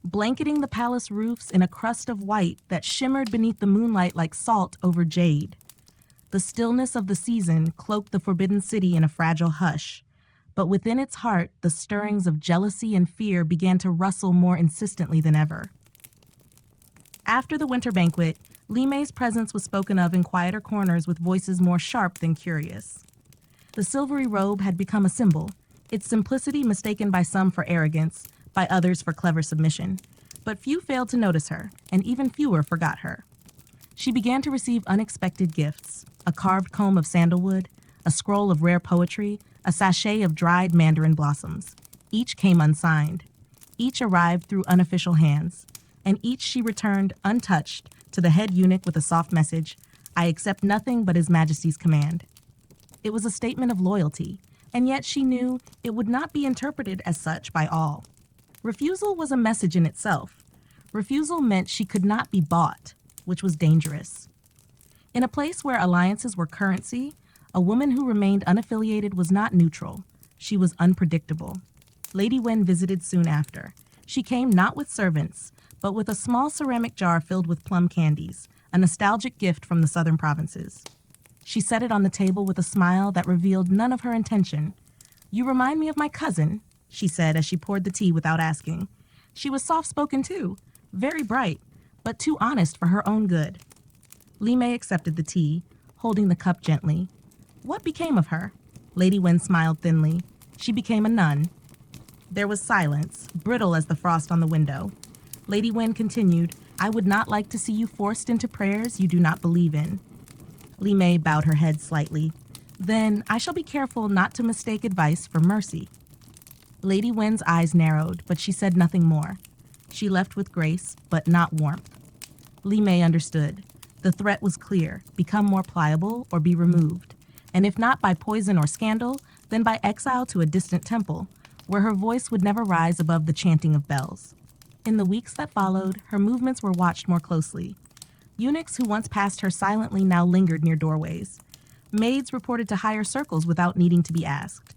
blanketing the palace roofs in a crust of white that shimmered beneath the moonlight like salt over jade. The stillness of the season cloaked the forbidden city in a fragile hush, but within its heart, the stirrings of jealousy and fear began to rustle more insistently than ever. After the winter banquet, Li Mei's presence was spoken of in quieter corners with voices more sharp than curious. The silvery robe had become a symbol, its simplicity mistaken by some for arrogance, by others for clever submission. But few failed to notice her, and even fewer forgot her. She began to receive unexpected gifts, a carved comb of sandalwood, a scroll of rare poetry, a sachet of dried mandarin blossoms. Each came unsigned. Each arrived through unofficial hands, and each she returned untouched to the head eunuch with a soft message, "I accept nothing but His Majesty's command." It was a statement of loyalty, and yet she knew it would not be interpreted as such by all. Refusal was a message in itself. Refusal meant she could not be bought, which was dangerous. In a place where alliances were currency, a woman who remained unaffiliated was not neutral. She was unpredictable. Lady Wen visited soon after. She came not with servants, but with a small ceramic jar filled with plum candies, a nostalgic gift from the southern provinces. She set it on the table with a smile that revealed none of her intention. "You remind me of my cousin," she said as she poured the tea without asking. She was soft-spoken too, very bright, but too honest for her own good. Li Mei accepted the tea, holding the cup gently. What became of her? Lady Wen smiled thinly. She became a nun. There was silence, brittle as the frost on the window. Lady Wen continued, "I would not like to see you forced into prayers you do not believe in." Li Mei bowed her head slightly. "Then I shall be careful not to mistake advice for mercy." Lady Wen's eyes narrowed, but she said nothing more. She left with grace, but not warmth. Li Mei understood. The threat was clear: become more pliable or be removed. And if not by poison or scandal, then by exile to a distant temple, where her voice would never rise above the chanting of bells. In the weeks that followed, her movements were watched more closely. Eunuchs who once passed her silently now lingered near doorways. Maids reported to higher circles without needing to be asked.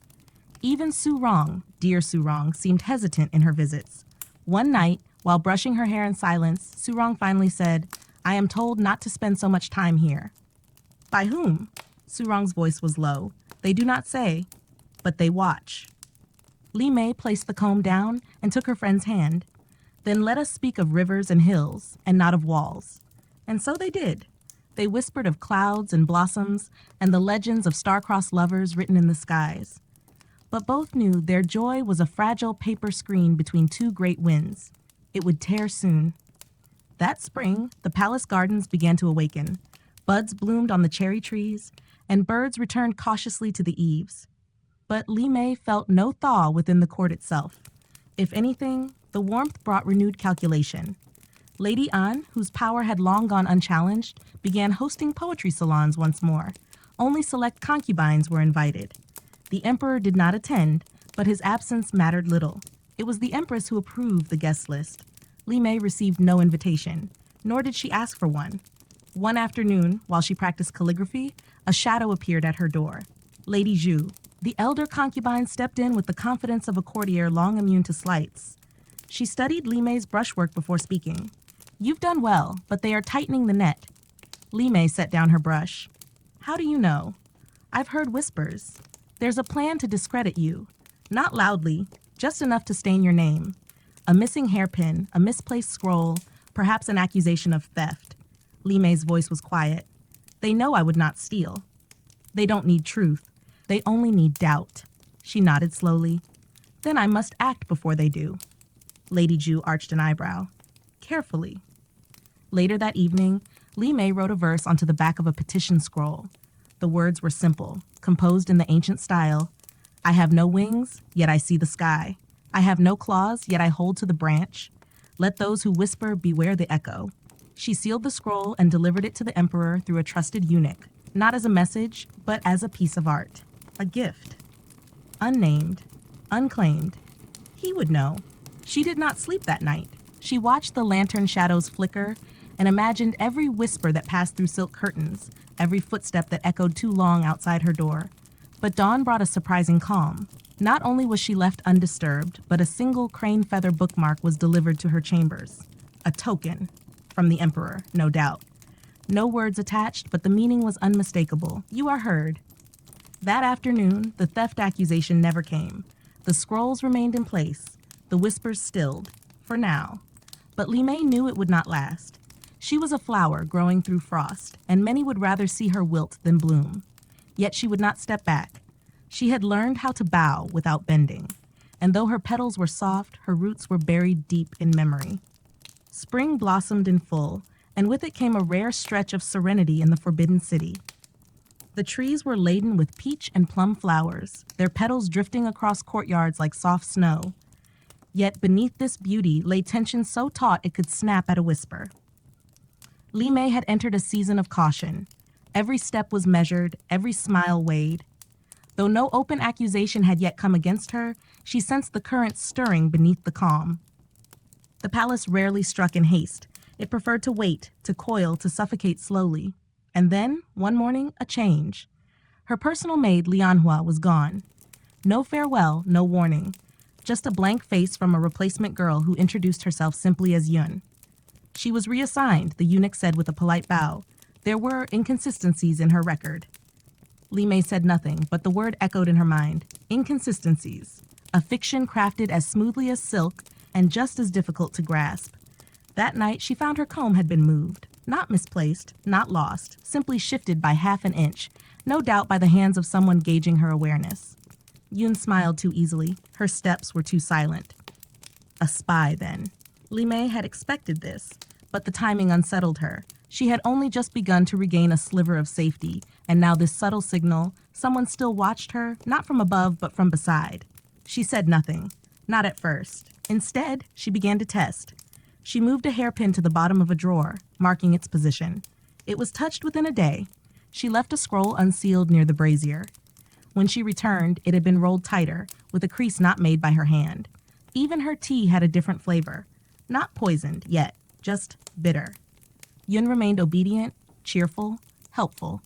Even Su Rong, dear Su Rong, seemed hesitant in her visits. One night, while brushing her hair in silence, Su Rong finally said, "I am told not to spend so much time here." "By whom?" Su Rong's voice was low. "They do not say, but they watch." Li Mei placed the comb down and took her friend's hand. "Then let us speak of rivers and hills, and not of walls." And so they did. They whispered of clouds and blossoms and the legends of star-crossed lovers written in the skies. But both knew their joy was a fragile paper screen between two great winds. It would tear soon. That spring, the palace gardens began to awaken. Buds bloomed on the cherry trees, and birds returned cautiously to the eaves. But Li Mei felt no thaw within the court itself. If anything, the warmth brought renewed calculation. Lady An, whose power had long gone unchallenged, began hosting poetry salons once more. Only select concubines were invited. The emperor did not attend, but his absence mattered little. It was the empress who approved the guest list. Li Mei received no invitation, nor did she ask for one. One afternoon, while she practiced calligraphy, a shadow appeared at her door. Lady Zhu, The elder concubine stepped in with the confidence of a courtier long immune to slights. She studied Li Mei's brushwork before speaking. "You've done well, but they are tightening the net." Li Mei set down her brush. "How do you know?" "I've heard whispers. There's a plan to discredit you. Not loudly, just enough to stain your name. A missing hairpin, a misplaced scroll, perhaps an accusation of theft." Li Mei's voice was quiet. "They know I would not steal. They don't need truth. They only need doubt." She nodded slowly. "Then I must act before they do." Lady Ju arched an eyebrow. "Carefully." Later that evening, Li Mei wrote a verse onto the back of a petition scroll. The words were simple, composed in the ancient style. "I have no wings, yet I see the sky. I have no claws, yet I hold to the branch. Let those who whisper beware the echo." She sealed the scroll and delivered it to the emperor through a trusted eunuch, not as a message, but as a piece of art. A gift. Unnamed, unclaimed. He would know. She did not sleep that night. She watched the lantern shadows flicker and imagined every whisper that passed through silk curtains, every footstep that echoed too long outside her door. But dawn brought a surprising calm. Not only was she left undisturbed, but a single crane feather bookmark was delivered to her chambers. A token. From the emperor, no doubt. No words attached, but the meaning was unmistakable. "You are heard." That afternoon, the theft accusation never came. The scrolls remained in place, the whispers stilled, for now. But Li Mei knew it would not last. She was a flower growing through frost, and many would rather see her wilt than bloom. Yet she would not step back. She had learned how to bow without bending, and though her petals were soft, her roots were buried deep in memory. Spring blossomed in full, and with it came a rare stretch of serenity in the Forbidden City. The trees were laden with peach and plum flowers, their petals drifting across courtyards like soft snow. Yet beneath this beauty lay tension so taut it could snap at a whisper. Li Mei had entered a season of caution. Every step was measured, every smile weighed. Though no open accusation had yet come against her, she sensed the current stirring beneath the calm. The palace rarely struck in haste. It preferred to wait, to coil, to suffocate slowly. And then, one morning, a change. Her personal maid, Lianhua, was gone. No farewell, no warning. Just a blank face from a replacement girl who introduced herself simply as Yun. She was reassigned, the eunuch said with a polite bow. There were inconsistencies in her record. Li Mei said nothing, but the word echoed in her mind. Inconsistencies. A fiction crafted as smoothly as silk and just as difficult to grasp. That night, she found her comb had been moved. Not misplaced, not lost, simply shifted by half an inch, no doubt by the hands of someone gauging her awareness. Yun smiled too easily. Her steps were too silent. A spy, then. Li Mei had expected this, but the timing unsettled her. She had only just begun to regain a sliver of safety, and now this subtle signal, someone still watched her, not from above, but from beside. She said nothing. Not at first. Instead, she began to test. She moved a hairpin to the bottom of a drawer, marking its position. It was touched within a day. She left a scroll unsealed near the brazier. When she returned, it had been rolled tighter, with a crease not made by her hand. Even her tea had a different flavor. Not poisoned yet, just bitter. Yun remained obedient, cheerful, helpful.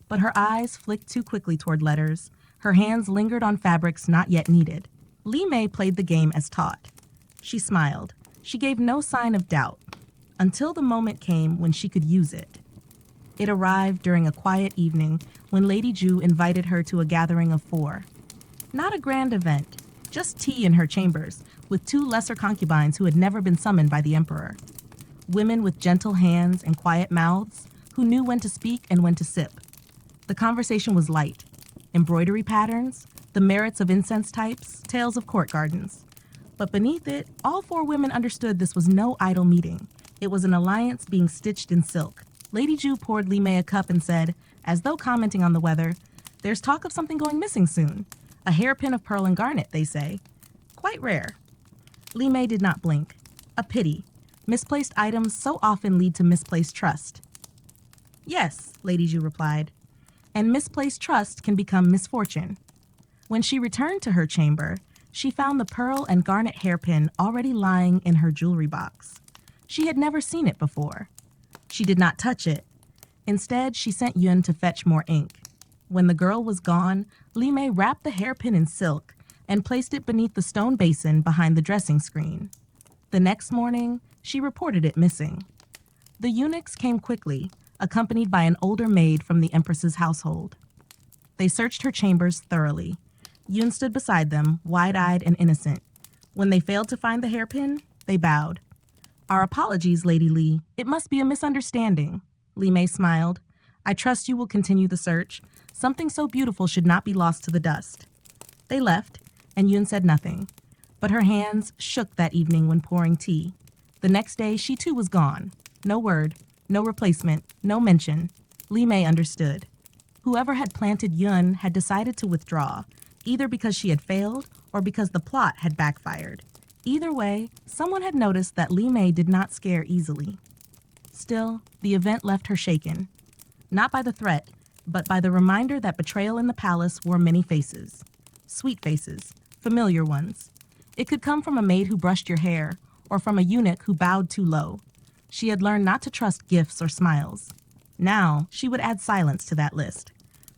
But her eyes flicked too quickly toward letters. Her hands lingered on fabrics not yet needed. Li Mei played the game as taught. She smiled. She gave no sign of doubt, until the moment came when she could use it. It arrived during a quiet evening when Lady Ju invited her to a gathering of 4. Not a grand event, just tea in her chambers, with 2 lesser concubines who had never been summoned by the emperor. Women with gentle hands and quiet mouths who knew when to speak and when to sip. The conversation was light. Embroidery patterns, the merits of incense types, tales of court gardens. But beneath it, all 4 women understood this was no idle meeting. It was an alliance being stitched in silk. Lady Ju poured Li Mei a cup and said, as though commenting on the weather, "There's talk of something going missing soon. A hairpin of pearl and garnet, they say. Quite rare." Li Mei did not blink. A pity. Misplaced items so often lead to misplaced trust. "Yes," Lady Ju replied. And misplaced trust can become misfortune. When she returned to her chamber, she found the pearl and garnet hairpin already lying in her jewelry box. She had never seen it before. She did not touch it. Instead, she sent Yun to fetch more ink. When the girl was gone, Li Mei wrapped the hairpin in silk and placed it beneath the stone basin behind the dressing screen. The next morning, she reported it missing. The eunuchs came quickly, accompanied by an older maid from the empress's household. They searched her chambers thoroughly. Yun stood beside them, wide-eyed and innocent. When they failed to find the hairpin, they bowed. "Our apologies, Lady Li. It must be a misunderstanding." Li Mei smiled. "I trust you will continue the search. Something so beautiful should not be lost to the dust." They left, and Yun said nothing. But her hands shook that evening when pouring tea. The next day, she too was gone. No word, no replacement, no mention. Li Mei understood. Whoever had planted Yun had decided to withdraw, either because she had failed or because the plot had backfired. Either way, someone had noticed that Li Mei did not scare easily. Still, the event left her shaken. Not by the threat, but by the reminder that betrayal in the palace wore many faces. Sweet faces, familiar ones. It could come from a maid who brushed your hair, or from a eunuch who bowed too low. She had learned not to trust gifts or smiles. Now, she would add silence to that list.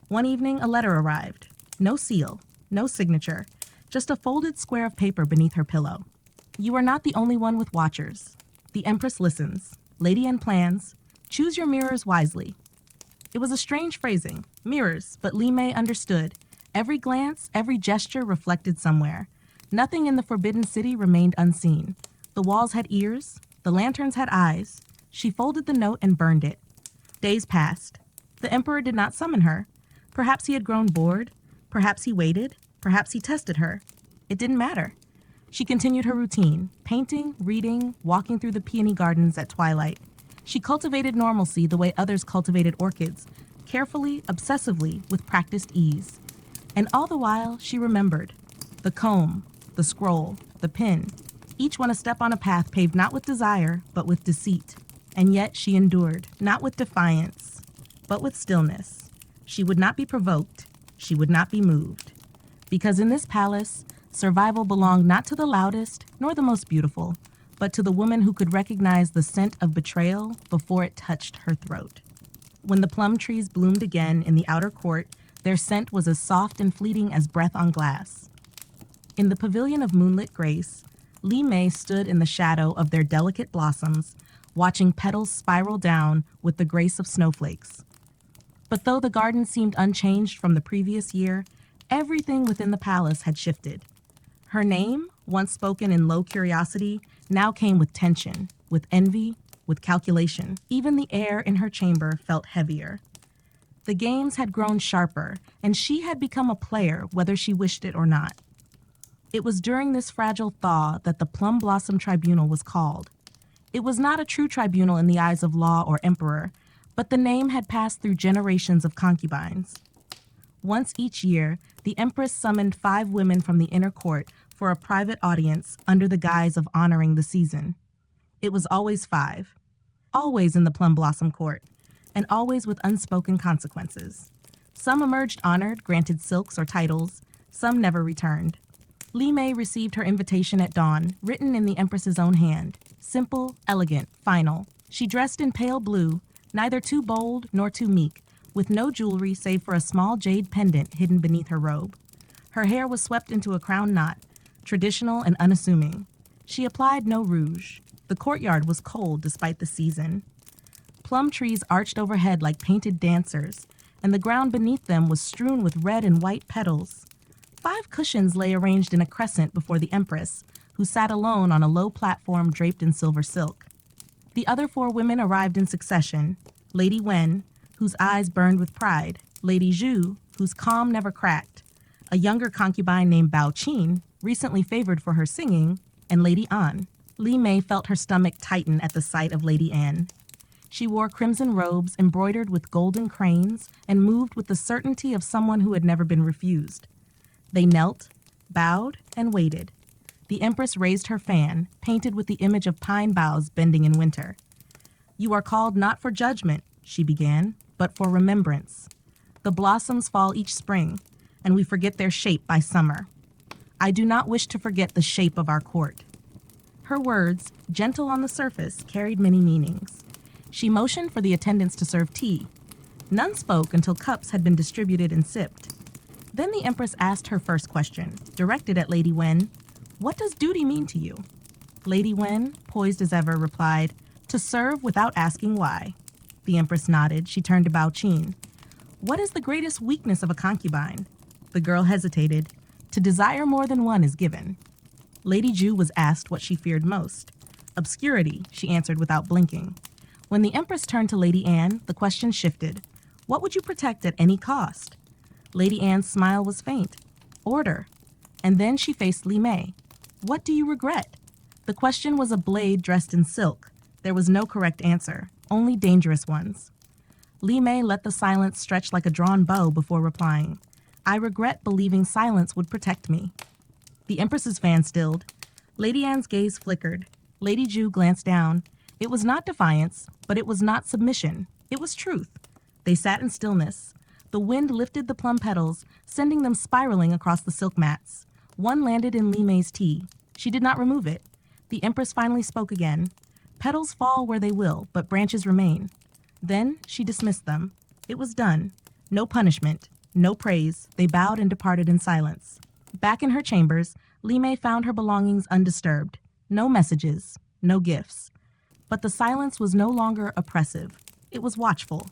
One evening, a letter arrived. No seal, no signature, just a folded square of paper beneath her pillow. "You are not the only one with watchers. The Empress listens. Lady N plans. Choose your mirrors wisely." It was a strange phrasing, mirrors, but Li Mei understood. Every glance, every gesture reflected somewhere. Nothing in the Forbidden City remained unseen. The walls had ears, the lanterns had eyes. She folded the note and burned it. Days passed. The Emperor did not summon her. Perhaps he had grown bored. Perhaps he waited. Perhaps he tested her. It didn't matter. She continued her routine, painting, reading, walking through the peony gardens at twilight. She cultivated normalcy the way others cultivated orchids, carefully, obsessively, with practiced ease. And all the while, she remembered. The comb, the scroll, the pen, each one a step on a path paved not with desire, but with deceit. And yet she endured, not with defiance, but with stillness. She would not be provoked. She would not be moved. Because in this palace, survival belonged not to the loudest nor the most beautiful, but to the woman who could recognize the scent of betrayal before it touched her throat. When the plum trees bloomed again in the outer court, their scent was as soft and fleeting as breath on glass. In the pavilion of moonlit grace, Li Mei stood in the shadow of their delicate blossoms, watching petals spiral down with the grace of snowflakes. But though the garden seemed unchanged from the previous year, everything within the palace had shifted. Her name, once spoken in low curiosity, now came with tension, with envy, with calculation. Even the air in her chamber felt heavier. The games had grown sharper, and she had become a player, whether she wished it or not. It was during this fragile thaw that the Plum Blossom Tribunal was called. It was not a true tribunal in the eyes of law or emperor, but the name had passed through generations of concubines. Once each year, the Empress summoned 5 women from the inner court for a private audience under the guise of honoring the season. It was always 5, always in the Plum Blossom Court, and always with unspoken consequences. Some emerged honored, granted silks or titles, some never returned. Li Mei received her invitation at dawn, written in the Empress's own hand. Simple, elegant, final. She dressed in pale blue, neither too bold nor too meek, with no jewelry save for a small jade pendant hidden beneath her robe. Her hair was swept into a crown knot, traditional and unassuming. She applied no rouge. The courtyard was cold despite the season. Plum trees arched overhead like painted dancers, and the ground beneath them was strewn with red and white petals. 5 cushions lay arranged in a crescent before the Empress, who sat alone on a low platform draped in silver silk. The other 4 women arrived in succession: Lady Wen, whose eyes burned with pride; Lady Zhu, whose calm never cracked; a younger concubine named Bao Qin, recently favored for her singing; and Lady An. Li Mei felt her stomach tighten at the sight of Lady An. She wore crimson robes embroidered with golden cranes and moved with the certainty of someone who had never been refused. They knelt, bowed, and waited. The Empress raised her fan, painted with the image of pine boughs bending in winter. "You are called not for judgment," she began, "but for remembrance. The blossoms fall each spring, and we forget their shape by summer. I do not wish to forget the shape of our court." Her words, gentle on the surface, carried many meanings. She motioned for the attendants to serve tea. None spoke until cups had been distributed and sipped. Then the Empress asked her first question, directed at Lady Wen. "What does duty mean to you?" Lady Wen, poised as ever, replied, "To serve without asking why." The Empress nodded. She turned to Bao Qin. "What is the greatest weakness of a concubine?" The girl hesitated. "To desire more than one is given." Lady Ju was asked what she feared most. "Obscurity," she answered without blinking. When the Empress turned to Lady Anne, the question shifted. "What would you protect at any cost?" Lady Anne's smile was faint. "Order." And then she faced Li Mei. "What do you regret?" The question was a blade dressed in silk. There was no correct answer, only dangerous ones. Li Mei let the silence stretch like a drawn bow before replying. "I regret believing silence would protect me." The Empress's fan stilled. Lady Anne's gaze flickered. Lady Ju glanced down. It was not defiance, but it was not submission. It was truth. They sat in stillness. The wind lifted the plum petals, sending them spiraling across the silk mats. One landed in Li Mei's tea. She did not remove it. The Empress finally spoke again. "Petals fall where they will, but branches remain." Then she dismissed them. It was done. No punishment, no praise. They bowed and departed in silence. Back in her chambers, Li Mei found her belongings undisturbed. No messages, no gifts. But the silence was no longer oppressive. It was watchful.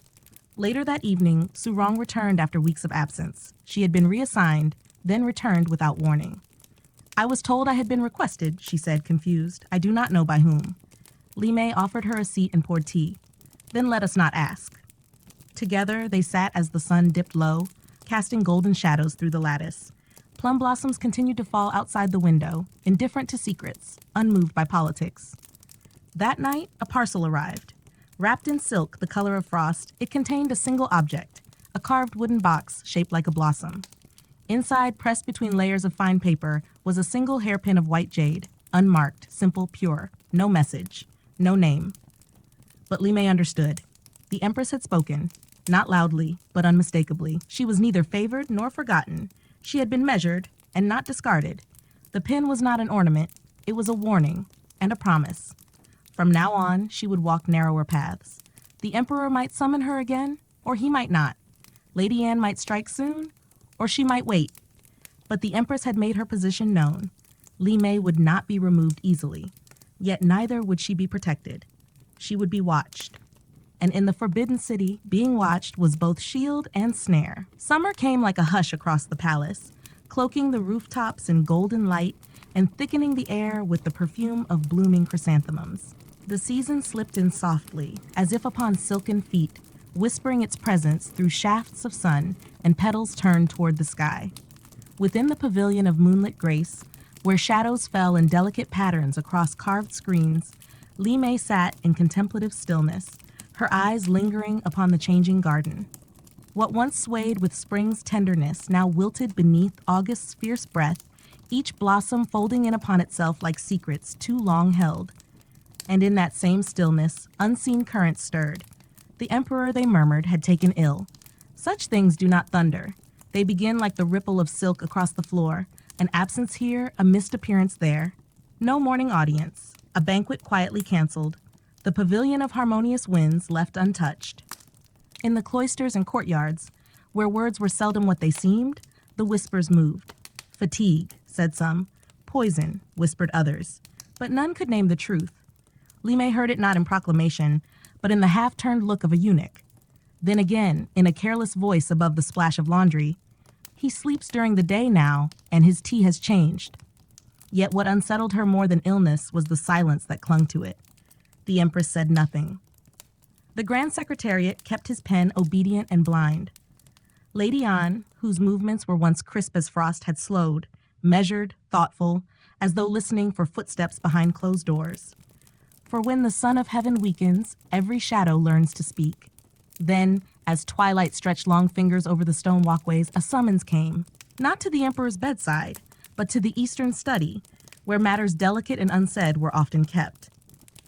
Later that evening, Su Rong returned after weeks of absence. She had been reassigned, then returned without warning. "I was told I had been requested," she said, confused. "I do not know by whom." Li Mei offered her a seat and poured tea. "Then let us not ask." Together, they sat as the sun dipped low, casting golden shadows through the lattice. Plum blossoms continued to fall outside the window, indifferent to secrets, unmoved by politics. That night, a parcel arrived. Wrapped in silk the color of frost, it contained a single object, a carved wooden box shaped like a blossom. Inside, pressed between layers of fine paper, was a single hairpin of white jade, unmarked, simple, pure, no message, no name. But Li Mei understood. The Empress had spoken, not loudly, but unmistakably. She was neither favored nor forgotten. She had been measured and not discarded. The pin was not an ornament. It was a warning and a promise. From now on, she would walk narrower paths. The Emperor might summon her again, or he might not. Lady Anne might strike soon, or she might wait. But the Empress had made her position known. Li Mei would not be removed easily. Yet neither would she be protected. She would be watched. And in the Forbidden City, being watched was both shield and snare. Summer came like a hush across the palace, cloaking the rooftops in golden light and thickening the air with the perfume of blooming chrysanthemums. The season slipped in softly, as if upon silken feet, whispering its presence through shafts of sun and petals turned toward the sky. Within the pavilion of moonlit grace, where shadows fell in delicate patterns across carved screens, Li Mei sat in contemplative stillness, her eyes lingering upon the changing garden. What once swayed with spring's tenderness now wilted beneath August's fierce breath, each blossom folding in upon itself like secrets too long held. And in that same stillness, unseen currents stirred. The Emperor, they murmured, had taken ill. Such things do not thunder. They begin like the ripple of silk across the floor, an absence here, a missed appearance there. No morning audience, a banquet quietly canceled, the pavilion of harmonious winds left untouched. In the cloisters and courtyards, where words were seldom what they seemed, the whispers moved. "Fatigue," said some. "Poison," whispered others. But none could name the truth. Li Mei heard it not in proclamation, but in the half-turned look of a eunuch. Then again, in a careless voice above the splash of laundry, "He sleeps during the day now, and his tea has changed." Yet what unsettled her more than illness was the silence that clung to it. The Empress said nothing. The Grand Secretariat kept his pen obedient and blind. Lady Anne, whose movements were once crisp as frost, had slowed, measured, thoughtful, as though listening for footsteps behind closed doors. For when the sun of heaven weakens, every shadow learns to speak. Then, as twilight stretched long fingers over the stone walkways, a summons came, not to the Emperor's bedside, but to the eastern study, where matters delicate and unsaid were often kept.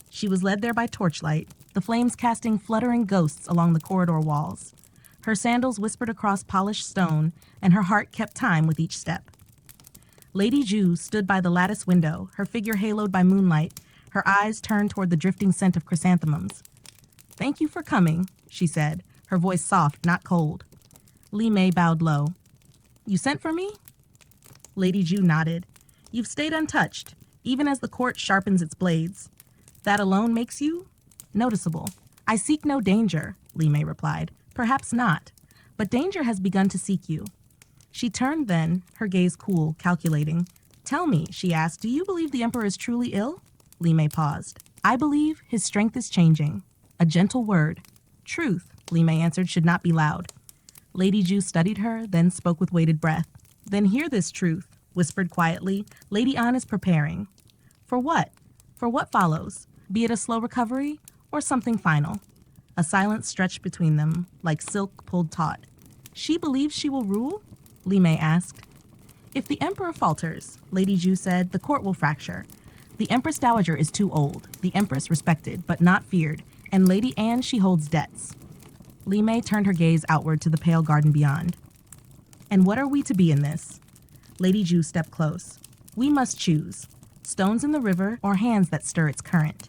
She was led there by torchlight, the flames casting fluttering ghosts along the corridor walls. Her sandals whispered across polished stone, and her heart kept time with each step. Lady Ju stood by the lattice window, her figure haloed by moonlight, her eyes turned toward the drifting scent of chrysanthemums. "Thank you for coming," she said, her voice soft, not cold. Li Mei bowed low. You sent for me? Lady Ju nodded. You've stayed untouched, even as the court sharpens its blades. That alone makes you noticeable. I seek no danger, Li Mei replied. Perhaps not, but danger has begun to seek you. She turned then, her gaze cool, calculating. Tell me, she asked, do you believe the Emperor is truly ill? Li Mei paused. I believe his strength is changing. A gentle word. Truth, Li Mei answered, should not be loud. Lady Ju studied her, then spoke with weighted breath. Then hear this truth, whispered quietly. Lady An is preparing. For what? For what follows? Be it a slow recovery or something final. A silence stretched between them, like silk pulled taut. She believes she will rule? Li Mei asked. If the Emperor falters, Lady Ju said, the court will fracture. The Empress Dowager is too old, the Empress respected, but not feared, and Lady Anne she holds debts. Li Mei turned her gaze outward to the pale garden beyond. And what are we to be in this? Lady Ju stepped close. We must choose. Stones in the river or hands that stir its current.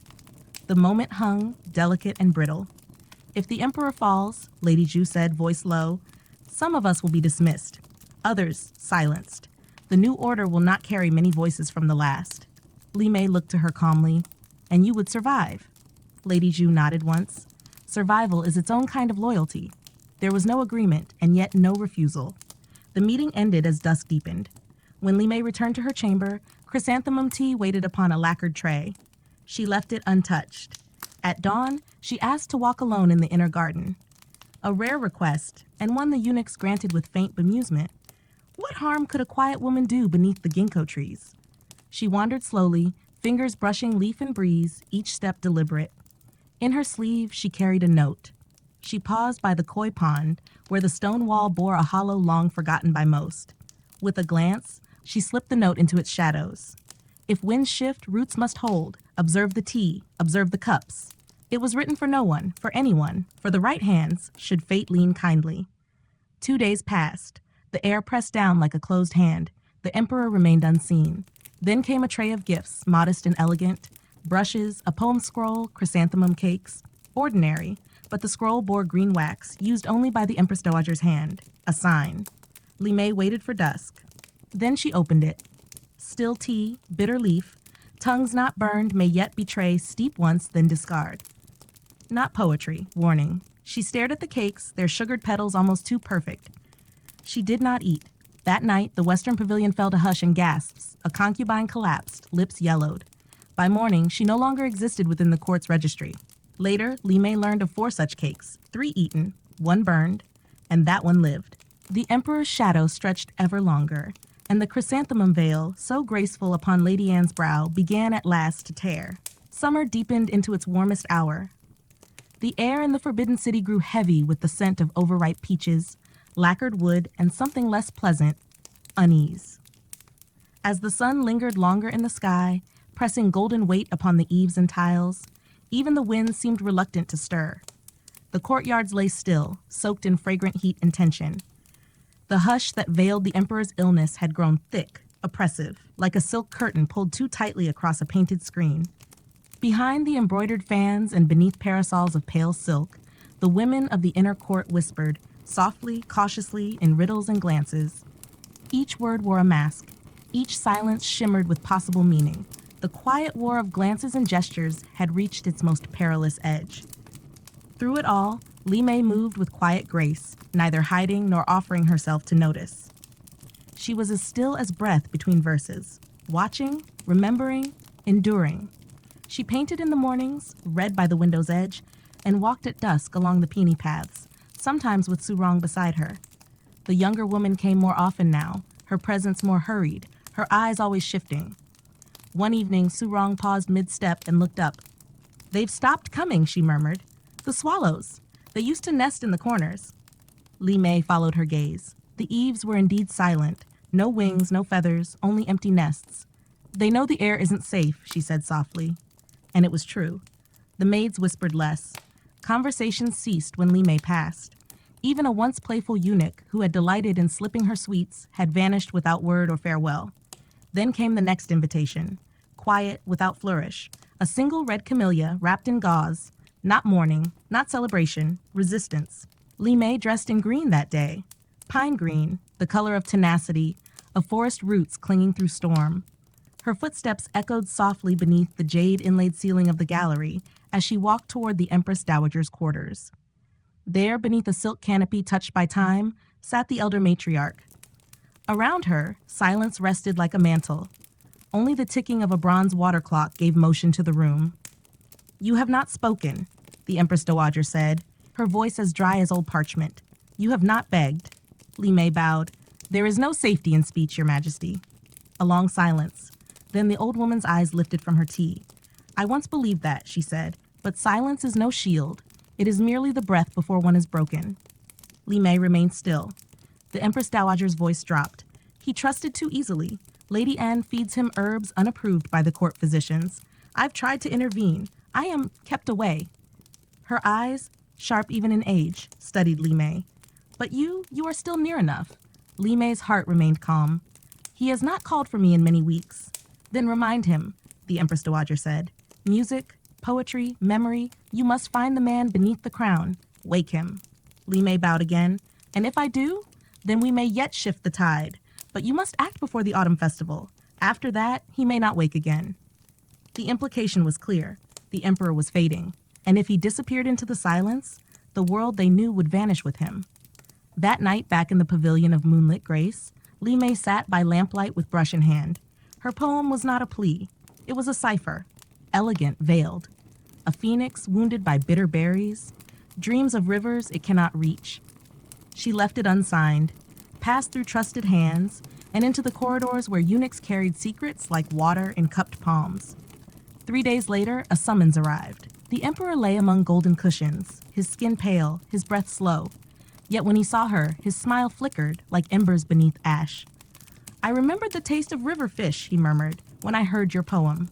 The moment hung, delicate and brittle. If the Emperor falls, Lady Ju said, voice low, some of us will be dismissed, others silenced. The new order will not carry many voices from the last. Li Mei looked to her calmly. And you would survive. Lady Ju nodded once. Survival is its own kind of loyalty. There was no agreement, and yet no refusal. The meeting ended as dusk deepened. When Li Mei returned to her chamber, chrysanthemum tea waited upon a lacquered tray. She left it untouched. At dawn, she asked to walk alone in the inner garden. A rare request, and one the eunuchs granted with faint bemusement. What harm could a quiet woman do beneath the ginkgo trees? She wandered slowly, fingers brushing leaf and breeze, each step deliberate. In her sleeve, she carried a note. She paused by the koi pond, where the stone wall bore a hollow long forgotten by most. With a glance, she slipped the note into its shadows. If winds shift, roots must hold. Observe the tea, observe the cups. It was written for no one, for anyone, for the right hands, should fate lean kindly. 2 days passed. The air pressed down like a closed hand. The Emperor remained unseen. Then came a tray of gifts, modest and elegant. Brushes, a poem scroll, chrysanthemum cakes. Ordinary, but the scroll bore green wax, used only by the Empress Dowager's hand. A sign. Li Mei waited for dusk. Then she opened it. Still tea, bitter leaf. Tongues not burned may yet betray, steep once, then discard. Not poetry, warning. She stared at the cakes, their sugared petals almost too perfect. She did not eat. That night, the Western Pavilion fell to hush and gasps. A concubine collapsed, lips yellowed. By morning, she no longer existed within the court's registry. Later, Li Mei learned of 4 such cakes, 3 eaten, 1 burned, and that one lived. The Emperor's shadow stretched ever longer, and the chrysanthemum veil, so graceful upon Lady Anne's brow, began at last to tear. Summer deepened into its warmest hour. The air in the Forbidden City grew heavy with the scent of overripe peaches, lacquered wood, and something less pleasant, unease. As the sun lingered longer in the sky, pressing golden weight upon the eaves and tiles, even the wind seemed reluctant to stir. The courtyards lay still, soaked in fragrant heat and tension. The hush that veiled the Emperor's illness had grown thick, oppressive, like a silk curtain pulled too tightly across a painted screen. Behind the embroidered fans and beneath parasols of pale silk, the women of the inner court whispered, softly, cautiously, in riddles and glances. Each word wore a mask. Each silence shimmered with possible meaning. The quiet war of glances and gestures had reached its most perilous edge. Through it all, Li Mei moved with quiet grace, neither hiding nor offering herself to notice. She was as still as breath between verses, watching, remembering, enduring. She painted in the mornings, read by the window's edge, and walked at dusk along the peony paths, sometimes with Surong beside her. The younger woman came more often now, her presence more hurried, her eyes always shifting. One evening, Surong paused mid-step and looked up. "They've stopped coming," she murmured. "The swallows. They used to nest in the corners." Li Mei followed her gaze. The eaves were indeed silent. No wings, no feathers, only empty nests. "They know the air isn't safe," she said softly. And it was true. The maids whispered less. Conversation ceased when Li Mei passed. Even a once playful eunuch who had delighted in slipping her sweets had vanished without word or farewell. Then came the next invitation. Quiet, without flourish. A single red camellia wrapped in gauze. Not mourning, not celebration, resistance. Li Mei dressed in green that day. Pine green, the color of tenacity, of forest roots clinging through storm. Her footsteps echoed softly beneath the jade-inlaid ceiling of the gallery as she walked toward the Empress Dowager's quarters. There, beneath a silk canopy touched by time, sat the elder matriarch. Around her, silence rested like a mantle. Only the ticking of a bronze water clock gave motion to the room. "You have not spoken," the Empress Dowager said, her voice as dry as old parchment. "You have not begged." Li Mei bowed. "There is no safety in speech, Your Majesty." A long silence. Then the old woman's eyes lifted from her tea. "I once believed that," she said, "but silence is no shield. It is merely the breath before one is broken." Li Mei remained still. The Empress Dowager's voice dropped. "He trusted too easily. Lady Anne feeds him herbs unapproved by the court physicians. I've tried to intervene. I am kept away." Her eyes, sharp even in age, studied Li Mei. "But you are still near enough." Li Mei's heart remained calm. "He has not called for me in many weeks." "Then remind him," the Empress Dowager said. "Music, poetry, memory, you must find the man beneath the crown. Wake him." Li Mei bowed again. "And if I do, then we may yet shift the tide. But you must act before the autumn festival. After that, he may not wake again." The implication was clear. The emperor was fading. And if he disappeared into the silence, the world they knew would vanish with him. That night, back in the pavilion of moonlit grace, Li Mei sat by lamplight with brush in hand. Her poem was not a plea. It was a cipher, elegant, veiled. A phoenix wounded by bitter berries, dreams of rivers it cannot reach. She left it unsigned, passed through trusted hands, and into the corridors where eunuchs carried secrets like water in cupped palms. 3 days later, a summons arrived. The emperor lay among golden cushions, his skin pale, his breath slow. Yet when he saw her, his smile flickered like embers beneath ash. "I remembered the taste of river fish," he murmured, "when I heard your poem."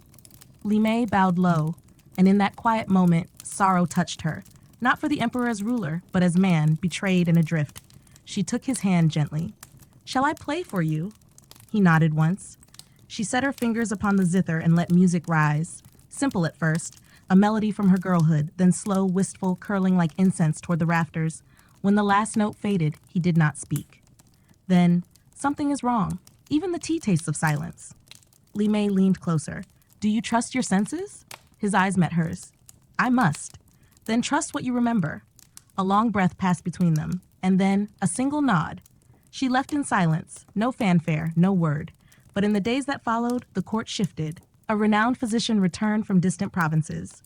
Li Mei bowed low, and in that quiet moment, sorrow touched her, not for the emperor as ruler, but as man, betrayed and adrift. She took his hand gently. "Shall I play for you?" He nodded once. She set her fingers upon the zither and let music rise. Simple at first, a melody from her girlhood, then slow, wistful, curling like incense toward the rafters. When the last note faded, he did not speak. Then, "Something is wrong. Even the tea tastes of silence." Li Mei leaned closer. "Do you trust your senses?" His eyes met hers. "I must." "Then trust what you remember." A long breath passed between them, and then a single nod. She left in silence, no fanfare, no word. But in the days that followed, the court shifted. A renowned physician returned from distant provinces.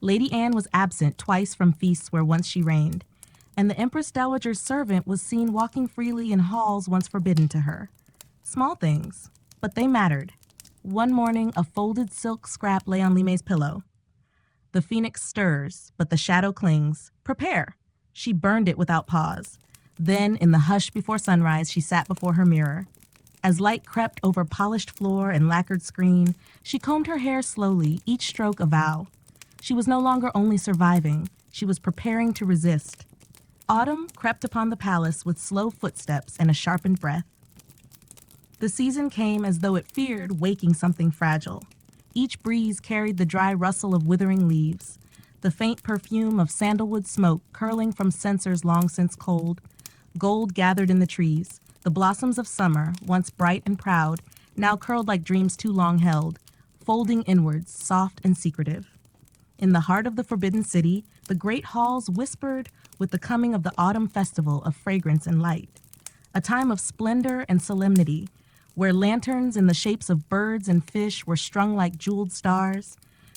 Lady Anne was absent twice from feasts where once she reigned, and the Empress Dowager's servant was seen walking freely in halls once forbidden to her. Small things, but they mattered. One morning, a folded silk scrap lay on Li Mei's pillow. "The phoenix stirs, but the shadow clings. Prepare." She burned it without pause. Then, in the hush before sunrise, she sat before her mirror. As light crept over polished floor and lacquered screen, she combed her hair slowly, each stroke a vow. She was no longer only surviving, she was preparing to resist. Autumn crept upon the palace with slow footsteps and a sharpened breath. The season came as though it feared waking something fragile. Each breeze carried the dry rustle of withering leaves, the faint perfume of sandalwood smoke curling from censers long since cold. Gold gathered in the trees, the blossoms of summer, once bright and proud, now curled like dreams too long held, folding inwards, soft and secretive. In the heart of the Forbidden City, the great halls whispered with the coming of the autumn festival of fragrance and light, a time of splendor and solemnity, where lanterns in the shapes of birds and fish were strung like jeweled stars,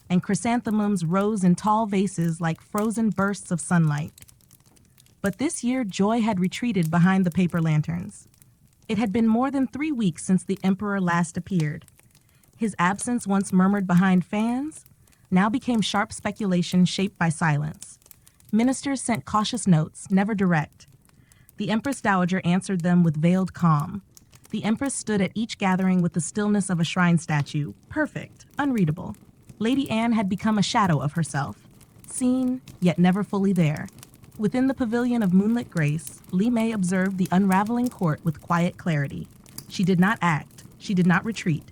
and chrysanthemums rose in tall vases like frozen bursts of sunlight. But this year, joy had retreated behind the paper lanterns. It had been more than 3 weeks since the emperor last appeared. His absence, once murmured behind fans, now became sharp speculation shaped by silence. Ministers sent cautious notes, never direct. The Empress Dowager answered them with veiled calm. The Empress stood at each gathering with the stillness of a shrine statue, perfect, unreadable. Lady Anne had become a shadow of herself, seen, yet never fully there. Within the pavilion of moonlit grace, Li Mei observed the unraveling court with quiet clarity. She did not act. She did not retreat.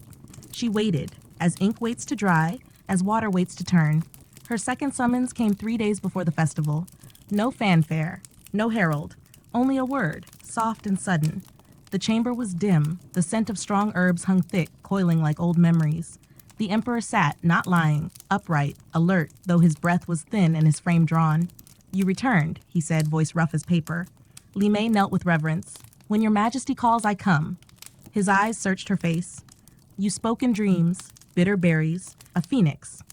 She waited, as ink waits to dry, as water waits to turn. Her second summons came 3 days before the festival. No fanfare, No herald, only a word, soft and sudden. The chamber was dim, the scent of strong herbs hung thick, coiling like old memories. The emperor sat, not lying, upright, alert, though his breath was thin and his frame drawn. "You returned," he said, voice rough as paper. Li Mei knelt with reverence. "When your majesty calls, I come." His eyes searched her face. "You spoke in dreams, bitter berries, a phoenix."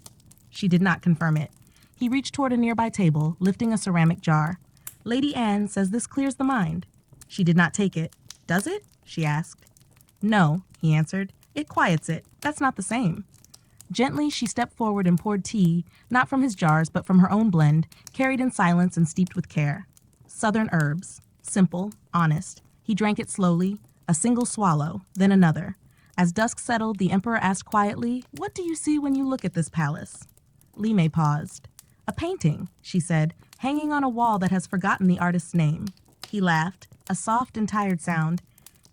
She did not confirm it. He reached toward a nearby table, lifting a ceramic jar. "Lady Anne says this clears the mind." She did not take it. "Does it?" she asked. "No," he answered. "It quiets it. That's not the same." Gently, she stepped forward and poured tea, not from his jars, but from her own blend, carried in silence and steeped with care. Southern herbs. Simple, honest. He drank it slowly, a single swallow, then another. As dusk settled, the emperor asked quietly, "What do you see when you look at this palace?" Li Mei paused. "A painting," she said, "hanging on a wall that has forgotten the artist's name." He laughed, a soft and tired sound.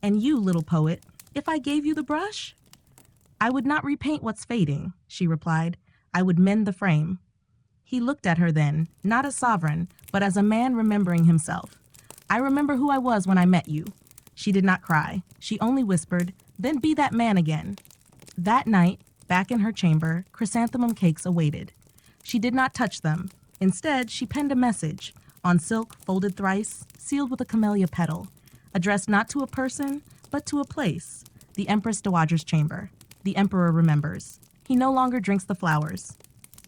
"And you, little poet, if I gave you the brush?" "I would not repaint what's fading," she replied. "I would mend the frame." He looked at her then, not as sovereign, but as a man remembering himself. "I remember who I was when I met you." She did not cry. She only whispered, "Then be that man again." That night, back in her chamber, chrysanthemum cakes awaited. She did not touch them. Instead, she penned a message, on silk folded thrice, sealed with a camellia petal, addressed not to a person, but to a place, the Empress Dowager's chamber. The emperor remembers. He no longer drinks the flowers.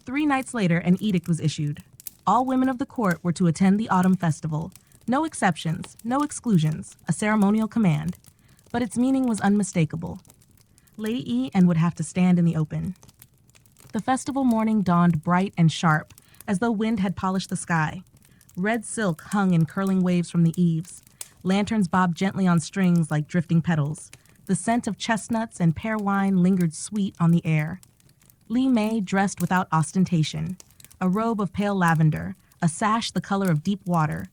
3 nights later, an edict was issued. All women of the court were to attend the autumn festival. No exceptions, no exclusions, a ceremonial command. But its meaning was unmistakable. Lady Anne would have to stand in the open. The festival morning dawned bright and sharp, as though wind had polished the sky. Red silk hung in curling waves from the eaves. Lanterns bobbed gently on strings like drifting petals. The scent of chestnuts and pear wine lingered sweet on the air. Li Mei dressed without ostentation, a robe of pale lavender, a sash the color of deep water.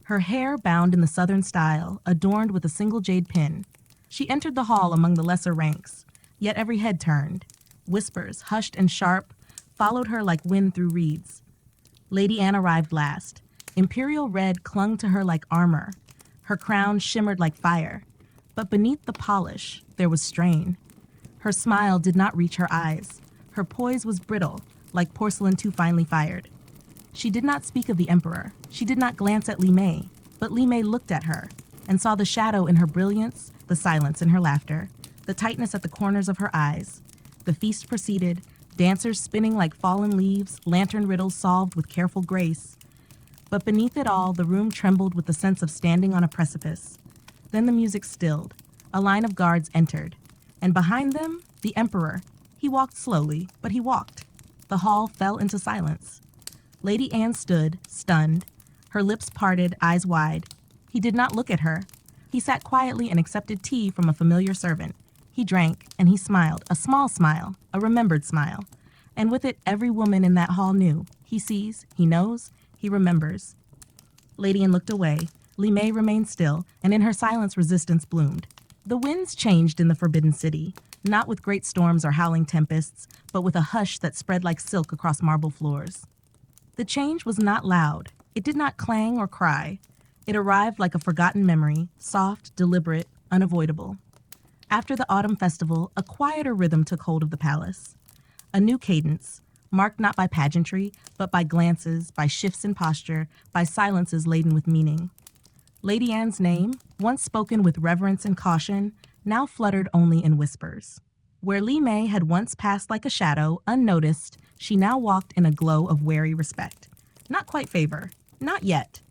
Her hair bound in the southern style, adorned with a single jade pin. She entered the hall among the lesser ranks, yet every head turned. Whispers, hushed and sharp, followed her like wind through reeds. Lady Anne arrived last. Imperial red clung to her like armor. Her crown shimmered like fire. But beneath the polish, there was strain. Her smile did not reach her eyes. Her poise was brittle, like porcelain too finely fired. She did not speak of the emperor. She did not glance at Li Mei. But Li Mei looked at her and saw the shadow in her brilliance, the silence in her laughter, the tightness at the corners of her eyes. The feast proceeded, dancers spinning like fallen leaves, lantern riddles solved with careful grace. But beneath it all, the room trembled with the sense of standing on a precipice. Then the music stilled. A line of guards entered. And behind them, the emperor. He walked slowly, but he walked. The hall fell into silence. Lady Anne stood, stunned, her lips parted, eyes wide. He did not look at her. He sat quietly and accepted tea from a familiar servant. He drank, and he smiled, a small smile, a remembered smile. And with it, every woman in that hall knew. He sees, he knows, he remembers. Lady Anne looked away. Li Mei remained still, and in her silence resistance bloomed. The winds changed in the Forbidden City, not with great storms or howling tempests, but with a hush that spread like silk across marble floors. The change was not loud. It did not clang or cry. It arrived like a forgotten memory, soft, deliberate, unavoidable. After the autumn festival, a quieter rhythm took hold of the palace. A new cadence, marked not by pageantry, but by glances, by shifts in posture, by silences laden with meaning. Lady Anne's name, once spoken with reverence and caution, now fluttered only in whispers. Where Li Mei had once passed like a shadow, unnoticed, she now walked in a glow of wary respect. Not quite favor, not yet,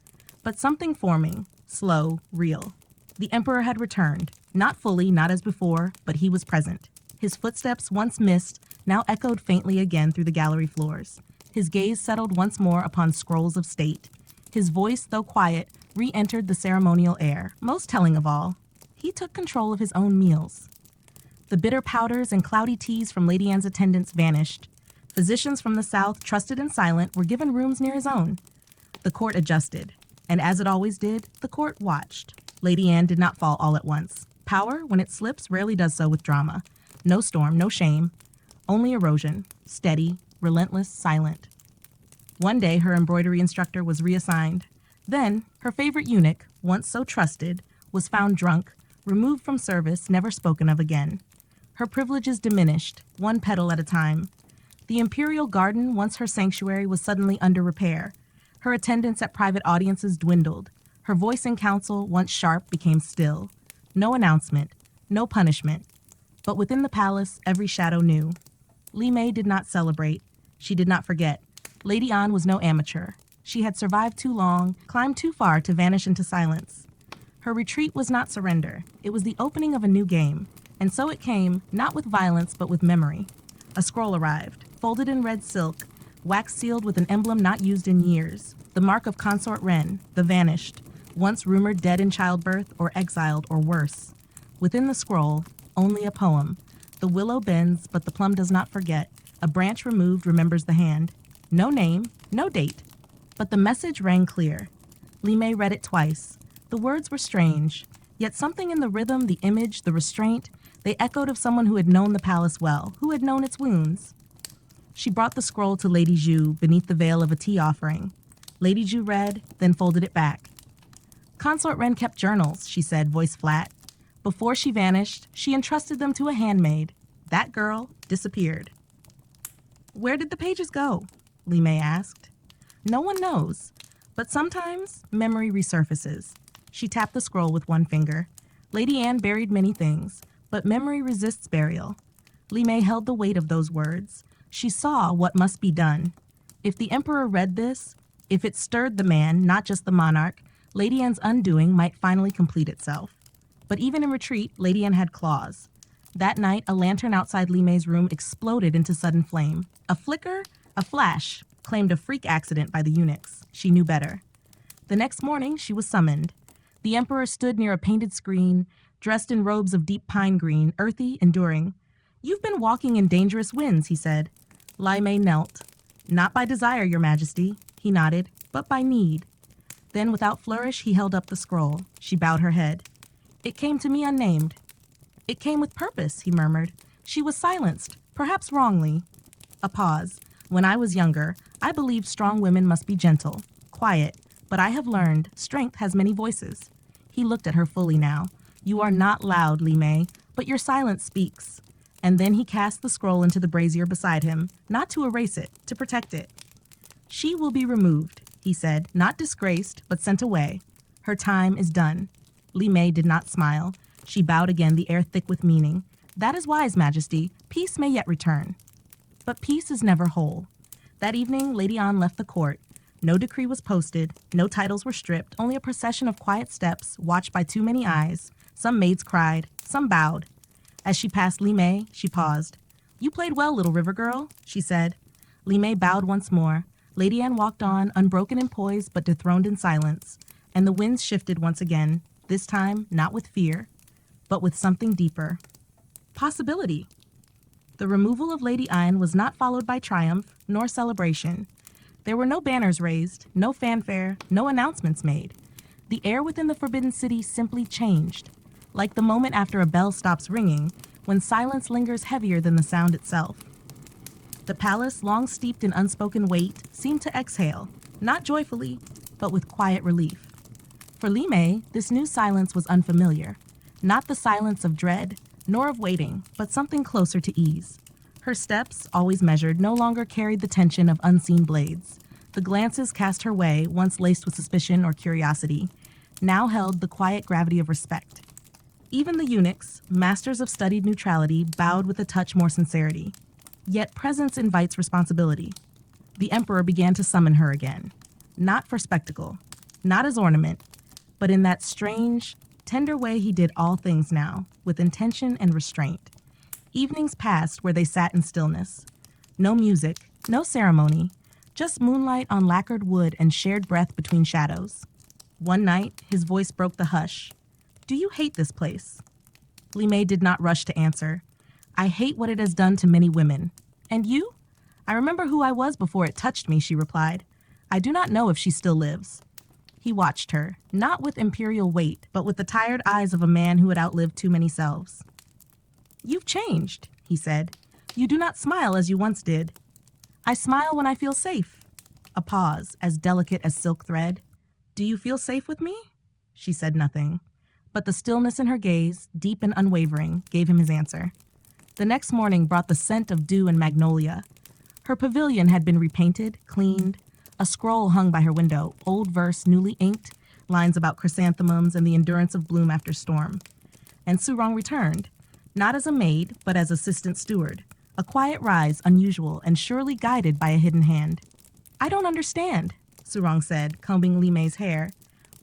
but something forming, slow, real. The emperor had returned, not fully, not as before, but he was present. His footsteps, once missed, now echoed faintly again through the gallery floors. His gaze settled once more upon scrolls of state. His voice, though quiet, re-entered the ceremonial air. Most telling of all, he took control of his own meals. The bitter powders and cloudy teas from Lady Anne's attendants vanished. Physicians from the south, trusted and silent, were given rooms near his own. The court adjusted, and as it always did, the court watched. Lady Anne did not fall all at once. Power, when it slips, rarely does so with drama. No storm, no shame, only erosion, steady, relentless, silent. One day, her embroidery instructor was reassigned. Then, her favorite eunuch, once so trusted, was found drunk, removed from service, never spoken of again. Her privileges diminished, one petal at a time. The imperial garden, once her sanctuary, was suddenly under repair. Her attendance at private audiences dwindled. Her voice in council, once sharp, became still. No announcement, no punishment. But within the palace, every shadow knew. Li Mei did not celebrate. She did not forget. Lady An was no amateur. She had survived too long, climbed too far to vanish into silence. Her retreat was not surrender. It was the opening of a new game. And so it came, not with violence, but with memory. A scroll arrived, folded in red silk, wax sealed with an emblem not used in years, the mark of Consort Ren, the vanished, once rumored dead in childbirth or exiled or worse. Within the scroll, only a poem. The willow bends, but the plum does not forget. A branch removed remembers the hand. No name, no date. But the message rang clear. Li Mei read it twice. The words were strange, yet something in the rhythm, the image, the restraint, they echoed of someone who had known the palace well, who had known its wounds. She brought the scroll to Lady Zhu beneath the veil of a tea offering. Lady Zhu read, then folded it back. Consort Ren kept journals, she said, voice flat. Before she vanished, she entrusted them to a handmaid. That girl disappeared. Where did the pages go? Li Mei asked. No one knows, but sometimes memory resurfaces. She tapped the scroll with one finger. Lady Anne buried many things, but memory resists burial. Li Mei held the weight of those words. She saw what must be done. If the emperor read this, if it stirred the man, not just the monarch, Lady Anne's undoing might finally complete itself. But even in retreat, Lady Anne had claws. That night, a lantern outside Li Mei's room exploded into sudden flame. A flicker, a flash, claimed a freak accident by the eunuchs. She knew better. The next morning, she was summoned. The emperor stood near a painted screen, dressed in robes of deep pine green, earthy, enduring. You've been walking in dangerous winds, he said. Li Mei knelt. Not by desire, your majesty, he nodded, but by need. Then, without flourish, he held up the scroll. She bowed her head. It came to me unnamed. It came with purpose, he murmured. She was silenced, perhaps wrongly. A pause. When I was younger, I believed strong women must be gentle, quiet, but I have learned strength has many voices. He looked at her fully now. You are not loud, Li Mei, but your silence speaks. And then he cast the scroll into the brazier beside him, not to erase it, to protect it. She will be removed, he said, not disgraced, but sent away. Her time is done. Li Mei did not smile. She bowed again, the air thick with meaning. That is wise, Majesty. Peace may yet return. But peace is never whole. That evening, Lady An left the court. No decree was posted, no titles were stripped, only a procession of quiet steps, watched by too many eyes. Some maids cried, some bowed. As she passed Li Mei, she paused. You played well, little river girl, she said. Li Mei bowed once more. Lady Anne walked on, unbroken in poise, but dethroned in silence. And the winds shifted once again, this time not with fear, but with something deeper. Possibility. The removal of Lady Anne was not followed by triumph, nor celebration. There were no banners raised, no fanfare, no announcements made. The air within the Forbidden City simply changed, like the moment after a bell stops ringing, when silence lingers heavier than the sound itself. The palace, long steeped in unspoken weight, seemed to exhale, not joyfully, but with quiet relief. For Li Mei, this new silence was unfamiliar, not the silence of dread, nor of waiting, but something closer to ease. Her steps, always measured, no longer carried the tension of unseen blades. The glances cast her way, once laced with suspicion or curiosity, now held the quiet gravity of respect. Even the eunuchs, masters of studied neutrality, bowed with a touch more sincerity. Yet presence invites responsibility. The emperor began to summon her again, not for spectacle, not as ornament, but in that strange, tender way he did all things now, with intention and restraint. Evenings passed where they sat in stillness. No music, no ceremony, just moonlight on lacquered wood and shared breath between shadows. One night, his voice broke the hush. Do you hate this place? Li Mei did not rush to answer. I hate what it has done to many women. And you? I remember who I was before it touched me, she replied. I do not know if she still lives. He watched her, not with imperial weight, but with the tired eyes of a man who had outlived too many selves. You've changed, he said. You do not smile as you once did. I smile when I feel safe. A pause, as delicate as silk thread. Do you feel safe with me? She said nothing, but the stillness in her gaze, deep and unwavering, gave him his answer. The next morning brought the scent of dew and magnolia. Her pavilion had been repainted, cleaned. A scroll hung by her window, old verse newly inked, lines about chrysanthemums and the endurance of bloom after storm. And Surong returned, not as a maid, but as assistant steward, a quiet rise unusual and surely guided by a hidden hand. I don't understand, Surong said, combing Li Mei's hair.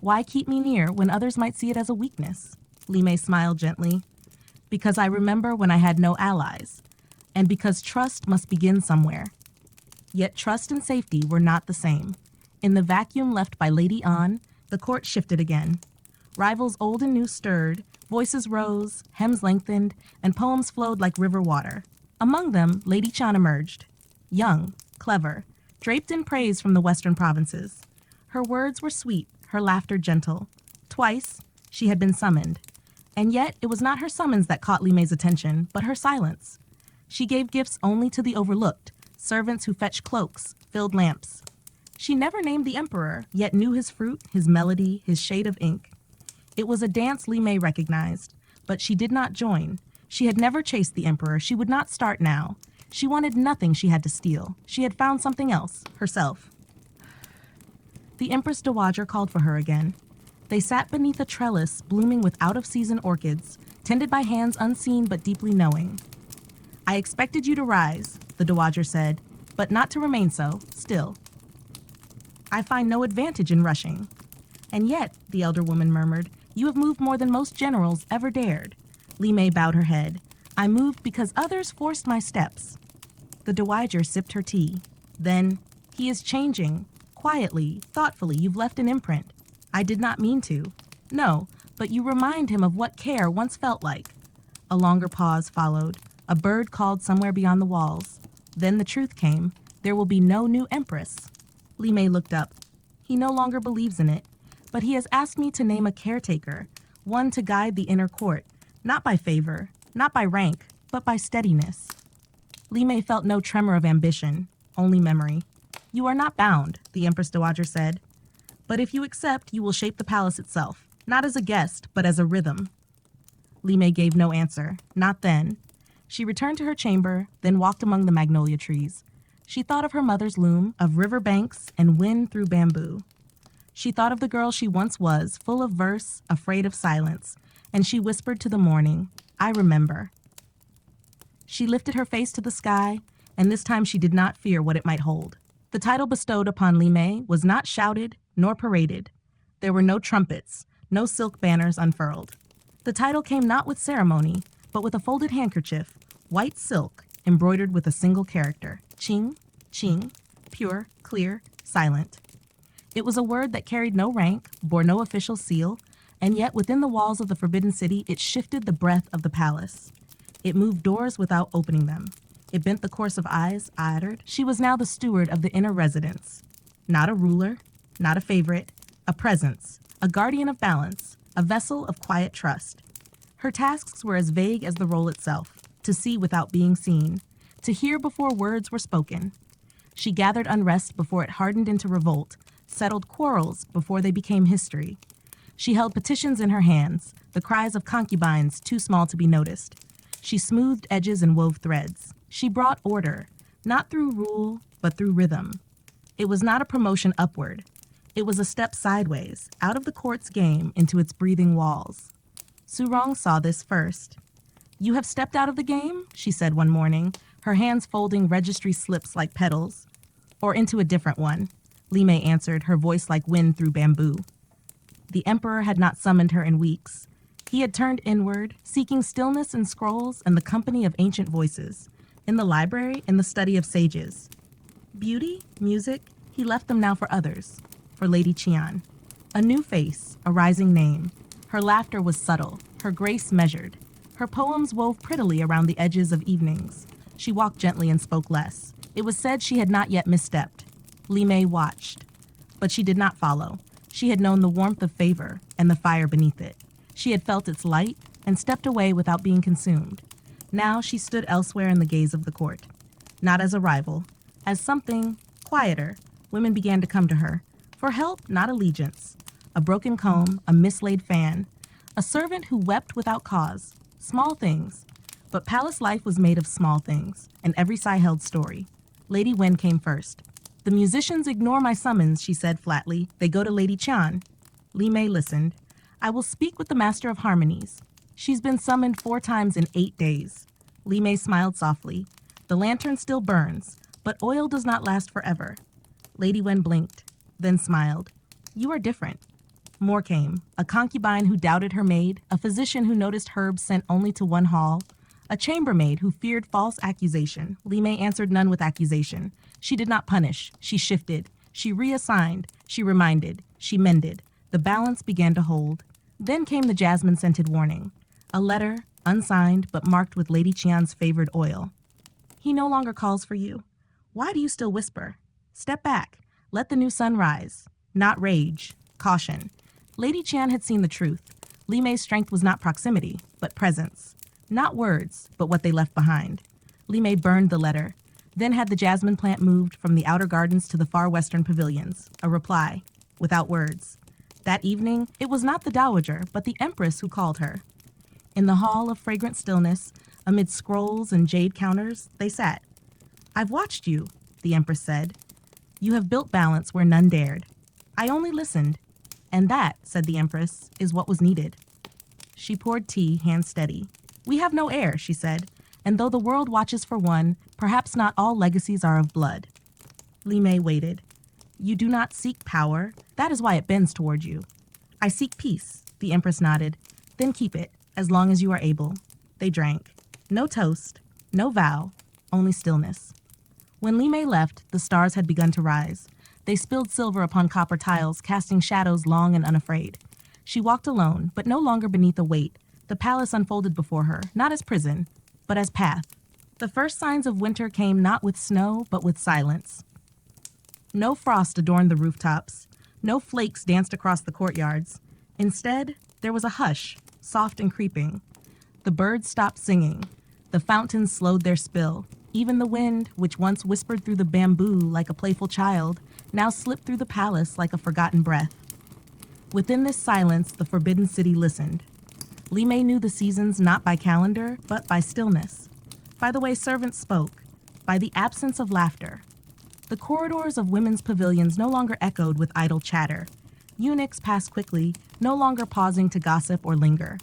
Why keep me near when others might see it as a weakness? Li Mei smiled gently. Because I remember when I had no allies, and because trust must begin somewhere. Yet trust and safety were not the same. In the vacuum left by Lady An, the court shifted again. Rivals old and new stirred, voices rose, hems lengthened, and poems flowed like river water. Among them, Lady Chan emerged. Young, clever, draped in praise from the western provinces. Her words were sweet, her laughter gentle. Twice, she had been summoned. And yet, it was not her summons that caught Li Mei's attention, but her silence. She gave gifts only to the overlooked, servants who fetched cloaks, filled lamps. She never named the emperor, yet knew his fruit, his melody, his shade of ink. It was a dance Li Mei recognized, but she did not join. She had never chased the emperor. She would not start now. She wanted nothing she had to steal. She had found something else, herself. The Empress Dowager called for her again. They sat beneath a trellis blooming with out-of-season orchids, tended by hands unseen but deeply knowing. I expected you to rise, the Dowager said, but not to remain so, still. I find no advantage in rushing. And yet, the elder woman murmured, you have moved more than most generals ever dared. Li Mei bowed her head. I moved because others forced my steps. The Dowager sipped her tea. Then, he is changing. Quietly, thoughtfully, you've left an imprint. I did not mean to. No, but you remind him of what care once felt like. A longer pause followed. A bird called somewhere beyond the walls. Then the truth came. There will be no new empress. Li Mei looked up. He no longer believes in it, but he has asked me to name a caretaker, one to guide the inner court, not by favor, not by rank, but by steadiness. Li Mei felt no tremor of ambition, only memory. You are not bound, the Empress Dowager said. But if you accept, you will shape the palace itself, not as a guest, but as a rhythm. Li Mei gave no answer, not then. She returned to her chamber, then walked among the magnolia trees. She thought of her mother's loom, of river banks and wind through bamboo. She thought of the girl she once was, full of verse, afraid of silence, and she whispered to the morning, I remember. She lifted her face to the sky, and this time she did not fear what it might hold. The title bestowed upon Li Mei was not shouted nor paraded. There were no trumpets, no silk banners unfurled. The title came not with ceremony, but with a folded handkerchief, white silk, embroidered with a single character, Qing, Qing, pure, clear, silent. It was a word that carried no rank, bore no official seal, and yet within the walls of the Forbidden City it shifted the breath of the palace. It moved doors without opening them. It bent the course of eyes, uttered. She was now the steward of the inner residence. Not a ruler, not a favorite, a presence, a guardian of balance, a vessel of quiet trust. Her tasks were as vague as the role itself, to see without being seen, to hear before words were spoken. She gathered unrest before it hardened into revolt, settled quarrels before they became history. She held petitions in her hands, the cries of concubines too small to be noticed. She smoothed edges and wove threads. She brought order, not through rule, but through rhythm. It was not a promotion upward. It was a step sideways, out of the court's game into its breathing walls. Surong saw this first. You have stepped out of the game, she said one morning, her hands folding registry slips like petals. Or into a different one, Li Mei answered, her voice like wind through bamboo. The emperor had not summoned her in weeks. He had turned inward, seeking stillness in scrolls and the company of ancient voices, in the library, in the study of sages. Beauty, music, he left them now for others, for Lady Qian. A new face, a rising name. Her laughter was subtle, her grace measured. Her poems wove prettily around the edges of evenings. She walked gently and spoke less. It was said she had not yet misstepped. Li Mei watched. But she did not follow. She had known the warmth of favor and the fire beneath it. She had felt its light and stepped away without being consumed. Now she stood elsewhere in the gaze of the court. Not as a rival. As something quieter, women began to come to her. For help, not allegiance. a broken comb, a mislaid fan, a servant who wept without cause. Small things. But palace life was made of small things, and every sigh held story. Lady Wen came first. "The musicians ignore my summons," she said flatly. "They go to Lady Qian." Li Mei listened. "I will speak with the Master of Harmonies. She's been summoned 4 times in 8 days." Li Mei smiled softly. "The lantern still burns, but oil does not last forever." Lady Wen blinked, then smiled. "You are different." More came. A concubine who doubted her maid, a physician who noticed herbs sent only to one hall, a chambermaid who feared false accusation. Li Mei answered none with accusation. She did not punish. She shifted. She reassigned. She reminded. She mended. The balance began to hold. Then came the jasmine-scented warning. A letter, unsigned, but marked with Lady Qian's favored oil. "He no longer calls for you. Why do you still whisper? Step back. Let the new sun rise. Not rage. Caution." Lady Qian had seen the truth. Li Mei's strength was not proximity, but presence. Not words, but what they left behind. Li Mei burned the letter, then had the jasmine plant moved from the outer gardens to the far western pavilions. A reply, without words. That evening, it was not the dowager, but the empress who called her. In the hall of fragrant stillness, amid scrolls and jade counters, they sat. "I've watched you," the empress said. "You have built balance where none dared. I only listened. And that," said the empress, "is what was needed." She poured tea, hand steady. "We have no heir," she said, "and though the world watches for one, perhaps not all legacies are of blood." Li Mei waited. "You do not seek power. That is why it bends toward you." "I seek peace," the empress nodded. "Then keep it, as long as you are able." They drank. No toast, no vow, only stillness. When Li Mei left, the stars had begun to rise. They spilled silver upon copper tiles, casting shadows long and unafraid. She walked alone, but no longer beneath a weight. The palace unfolded before her, not as prison, but as path. The first signs of winter came not with snow, but with silence. No frost adorned the rooftops. No flakes danced across the courtyards. Instead, there was a hush, soft and creeping. The birds stopped singing. The fountains slowed their spill. Even the wind, which once whispered through the bamboo like a playful child, now slipped through the palace like a forgotten breath. Within this silence, the forbidden city listened. Li Mei knew the seasons not by calendar, but by stillness, by the way servants spoke, by the absence of laughter. The corridors of women's pavilions no longer echoed with idle chatter. Eunuchs passed quickly, no longer pausing to gossip or linger.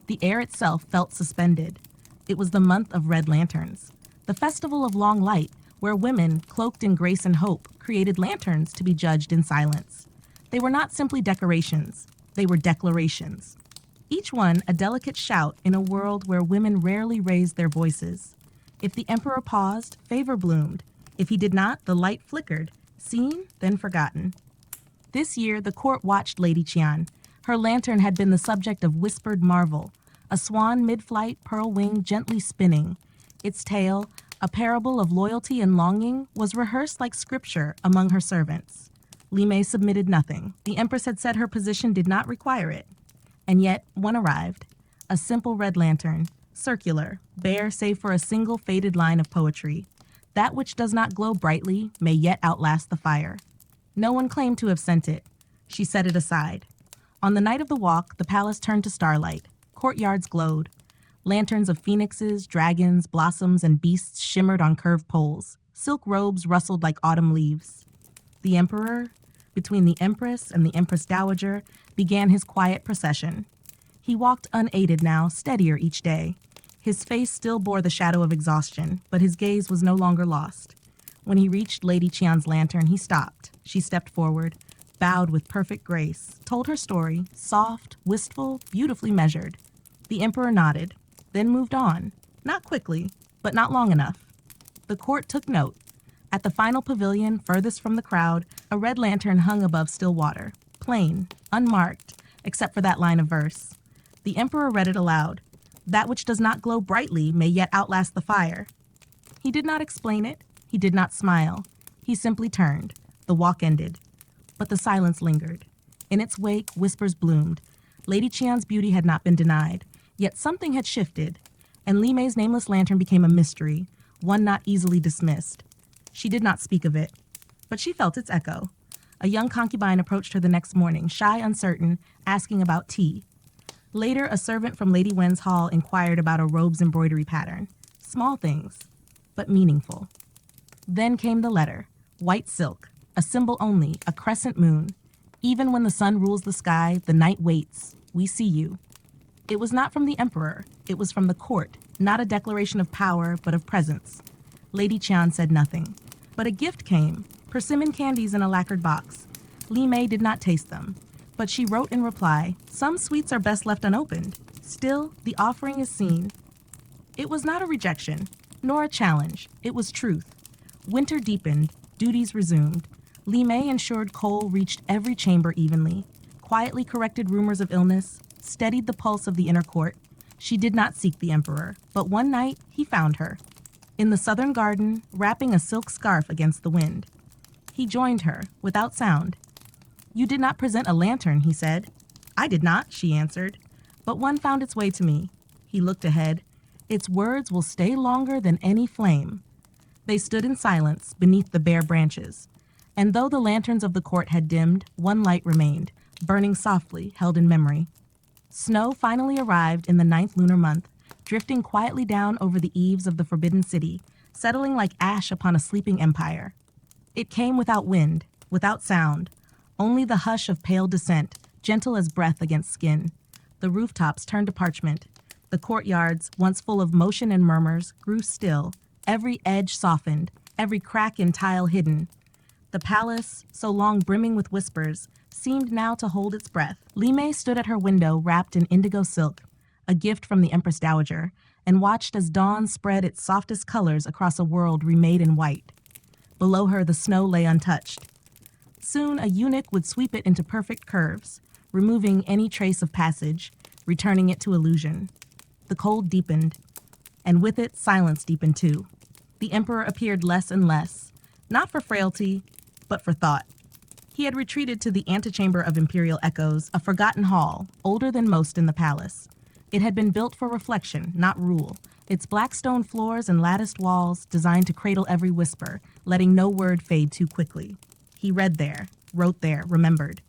The air itself felt suspended. It was the month of red lanterns, the festival of long light, where women, cloaked in grace and hope, created lanterns to be judged in silence. They were not simply decorations, they were declarations. Each one a delicate shout in a world where women rarely raised their voices. If the emperor paused, favor bloomed. If he did not, the light flickered, seen, then forgotten. This year, the court watched Lady Qian. Her lantern had been the subject of whispered marvel, a swan mid-flight, pearl-winged, gently spinning. Its tale, a parable of loyalty and longing, was rehearsed like scripture among her servants. Li Mei submitted nothing. The empress had said her position did not require it. And yet, one arrived. A simple red lantern, circular, bare save for a single faded line of poetry. That which does not glow brightly may yet outlast the fire. No one claimed to have sent it. She set it aside. On the night of the walk, the palace turned to starlight. Courtyards glowed. Lanterns of phoenixes, dragons, blossoms, and beasts shimmered on curved poles. Silk robes rustled like autumn leaves. The emperor, between the empress and the empress dowager, began his quiet procession. He walked unaided now, steadier each day. His face still bore the shadow of exhaustion, but his gaze was no longer lost. When he reached Lady Qian's lantern, he stopped. She stepped forward, bowed with perfect grace, told her story, soft, wistful, beautifully measured. The emperor nodded, then moved on, not quickly, but not long enough. The court took note. At the final pavilion, furthest from the crowd, a red lantern hung above still water, plain, unmarked, except for that line of verse. The emperor read it aloud. That which does not glow brightly may yet outlast the fire. He did not explain it. He did not smile. He simply turned. The walk ended. But the silence lingered. In its wake, whispers bloomed. Lady Qian's beauty had not been denied. Yet something had shifted, and Li Mei's nameless lantern became a mystery, one not easily dismissed. She did not speak of it, but she felt its echo. A young concubine approached her the next morning, shy, uncertain, asking about tea. Later, a servant from Lady Wen's hall inquired about a robe's embroidery pattern. Small things, but meaningful. Then came the letter. White silk, a symbol only, a crescent moon. Even when the sun rules the sky, the night waits. We see you. It was not from the emperor. It was from the court, not a declaration of power, but of presence. Lady Qian said nothing. But a gift came, persimmon candies in a lacquered box. Li Mei did not taste them, but she wrote in reply, "Some sweets are best left unopened. Still, the offering is seen." It was not a rejection, nor a challenge. It was truth. Winter deepened, duties resumed. Li Mei ensured coal reached every chamber evenly, quietly corrected rumors of illness, steadied the pulse of the inner court. She did not seek the emperor, but one night he found her. In the southern garden, wrapping a silk scarf against the wind. He joined her, without sound. "You did not present a lantern," he said. "I did not," she answered, "but one found its way to me." He looked ahead. "Its words will stay longer than any flame." They stood in silence beneath the bare branches. And though the lanterns of the court had dimmed, one light remained, burning softly, held in memory. Snow finally arrived in the 9th lunar month, drifting quietly down over the eaves of the Forbidden City, settling like ash upon a sleeping empire. It came without wind, without sound, only the hush of pale descent, gentle as breath against skin. The rooftops turned to parchment. The courtyards, once full of motion and murmurs, grew still, every edge softened, every crack in tile hidden. The palace, so long brimming with whispers, seemed now to hold its breath. Li Mei stood at her window wrapped in indigo silk, a gift from the Empress Dowager, and watched as dawn spread its softest colors across a world remade in white. Below her, the snow lay untouched. Soon, a eunuch would sweep it into perfect curves, removing any trace of passage, returning it to illusion. The cold deepened, and with it, silence deepened too. The emperor appeared less and less, not for frailty, but for thought. He had retreated to the antechamber of imperial echoes, a forgotten hall, older than most in the palace. It had been built for reflection, not rule, its black stone floors and latticed walls designed to cradle every whisper, letting no word fade too quickly. He read there, wrote there, remembered.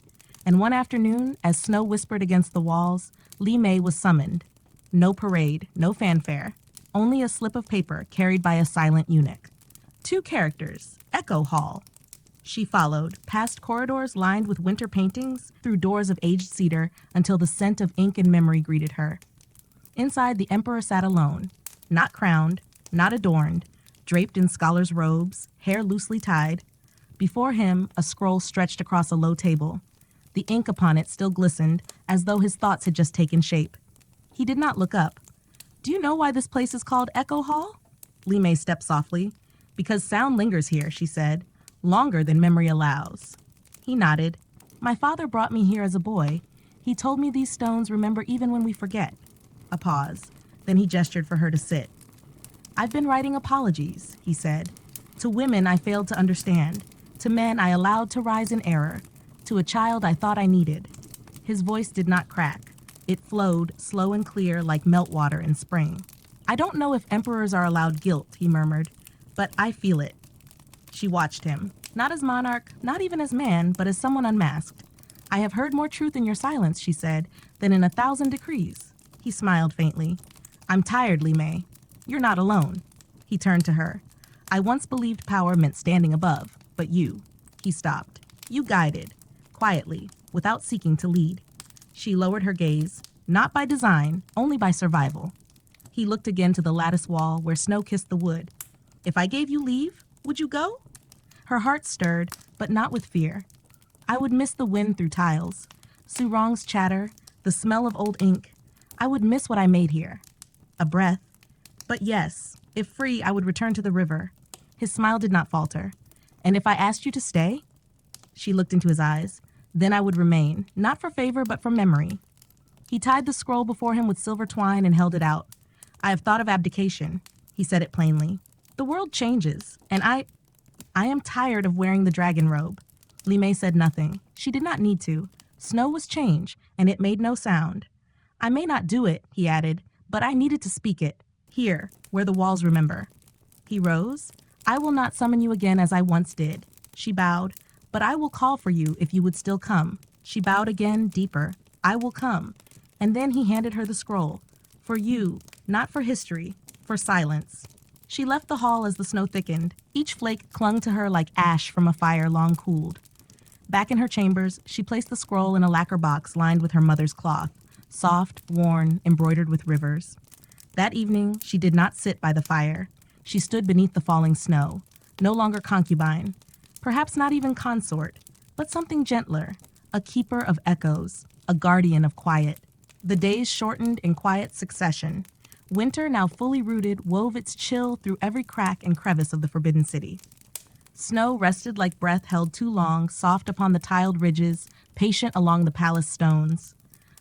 And one afternoon, as snow whispered against the walls, Li Mei was summoned. No parade, no fanfare, only a slip of paper carried by a silent eunuch. 2 characters, Echo Hall. She followed, past corridors lined with winter paintings, through doors of aged cedar, until the scent of ink and memory greeted her. Inside, the emperor sat alone, not crowned, not adorned, draped in scholar's robes, hair loosely tied. Before him, a scroll stretched across a low table. The ink upon it still glistened, as though his thoughts had just taken shape. He did not look up. "Do you know why this place is called Echo Hall?" Li Mei stepped softly. "Because sound lingers here," she said. "Longer than memory allows." He nodded. "My father brought me here as a boy. He told me these stones remember even when we forget." A pause. Then he gestured for her to sit. "I've been writing apologies," he said. "To women I failed to understand. To men I allowed to rise in error. To a child I thought I needed." His voice did not crack. It flowed, slow and clear, like meltwater in spring. "I don't know if emperors are allowed guilt," he murmured, "but I feel it." She watched him, not as monarch, not even as man, but as someone unmasked. "I have heard more truth in your silence," she said, "than in 1,000 decrees." He smiled faintly. "I'm tired, Li Mei. You're not alone." He turned to her. "I once believed power meant standing above, but you." He stopped. "You guided, quietly, without seeking to lead." She lowered her gaze, not by design, only by survival. He looked again to the lattice wall where snow kissed the wood. "If I gave you leave, would you go?" Her heart stirred, but not with fear. "I would miss the wind through tiles, Surong's chatter, the smell of old ink. I would miss what I made here." A breath. "But yes, if free, I would return to the river." His smile did not falter. "And if I asked you to stay?" She looked into his eyes. "Then I would remain, not for favor, but for memory." He tied the scroll before him with silver twine and held it out. "I have thought of abdication." He said it plainly. "The world changes, and I am tired of wearing the dragon robe." Li Mei said nothing. She did not need to. Snow was change, and it made no sound. "I may not do it," he added, "but I needed to speak it. Here, where the walls remember." He rose. "I will not summon you again as I once did." She bowed. But I will call for you if you would still come. She bowed again, deeper. I will come. And then he handed her the scroll. For you, not for history, for silence. She left the hall as the snow thickened. Each flake clung to her like ash from a fire long cooled. Back in her chambers, she placed the scroll in a lacquer box lined with her mother's cloth, soft, worn, embroidered with rivers. That evening, she did not sit by the fire. She stood beneath the falling snow, no longer concubine, perhaps not even consort, but something gentler, a keeper of echoes, a guardian of quiet. The days shortened in quiet succession. Winter, now fully rooted, wove its chill through every crack and crevice of the Forbidden City. Snow rested like breath held too long, soft upon the tiled ridges, patient along the palace stones.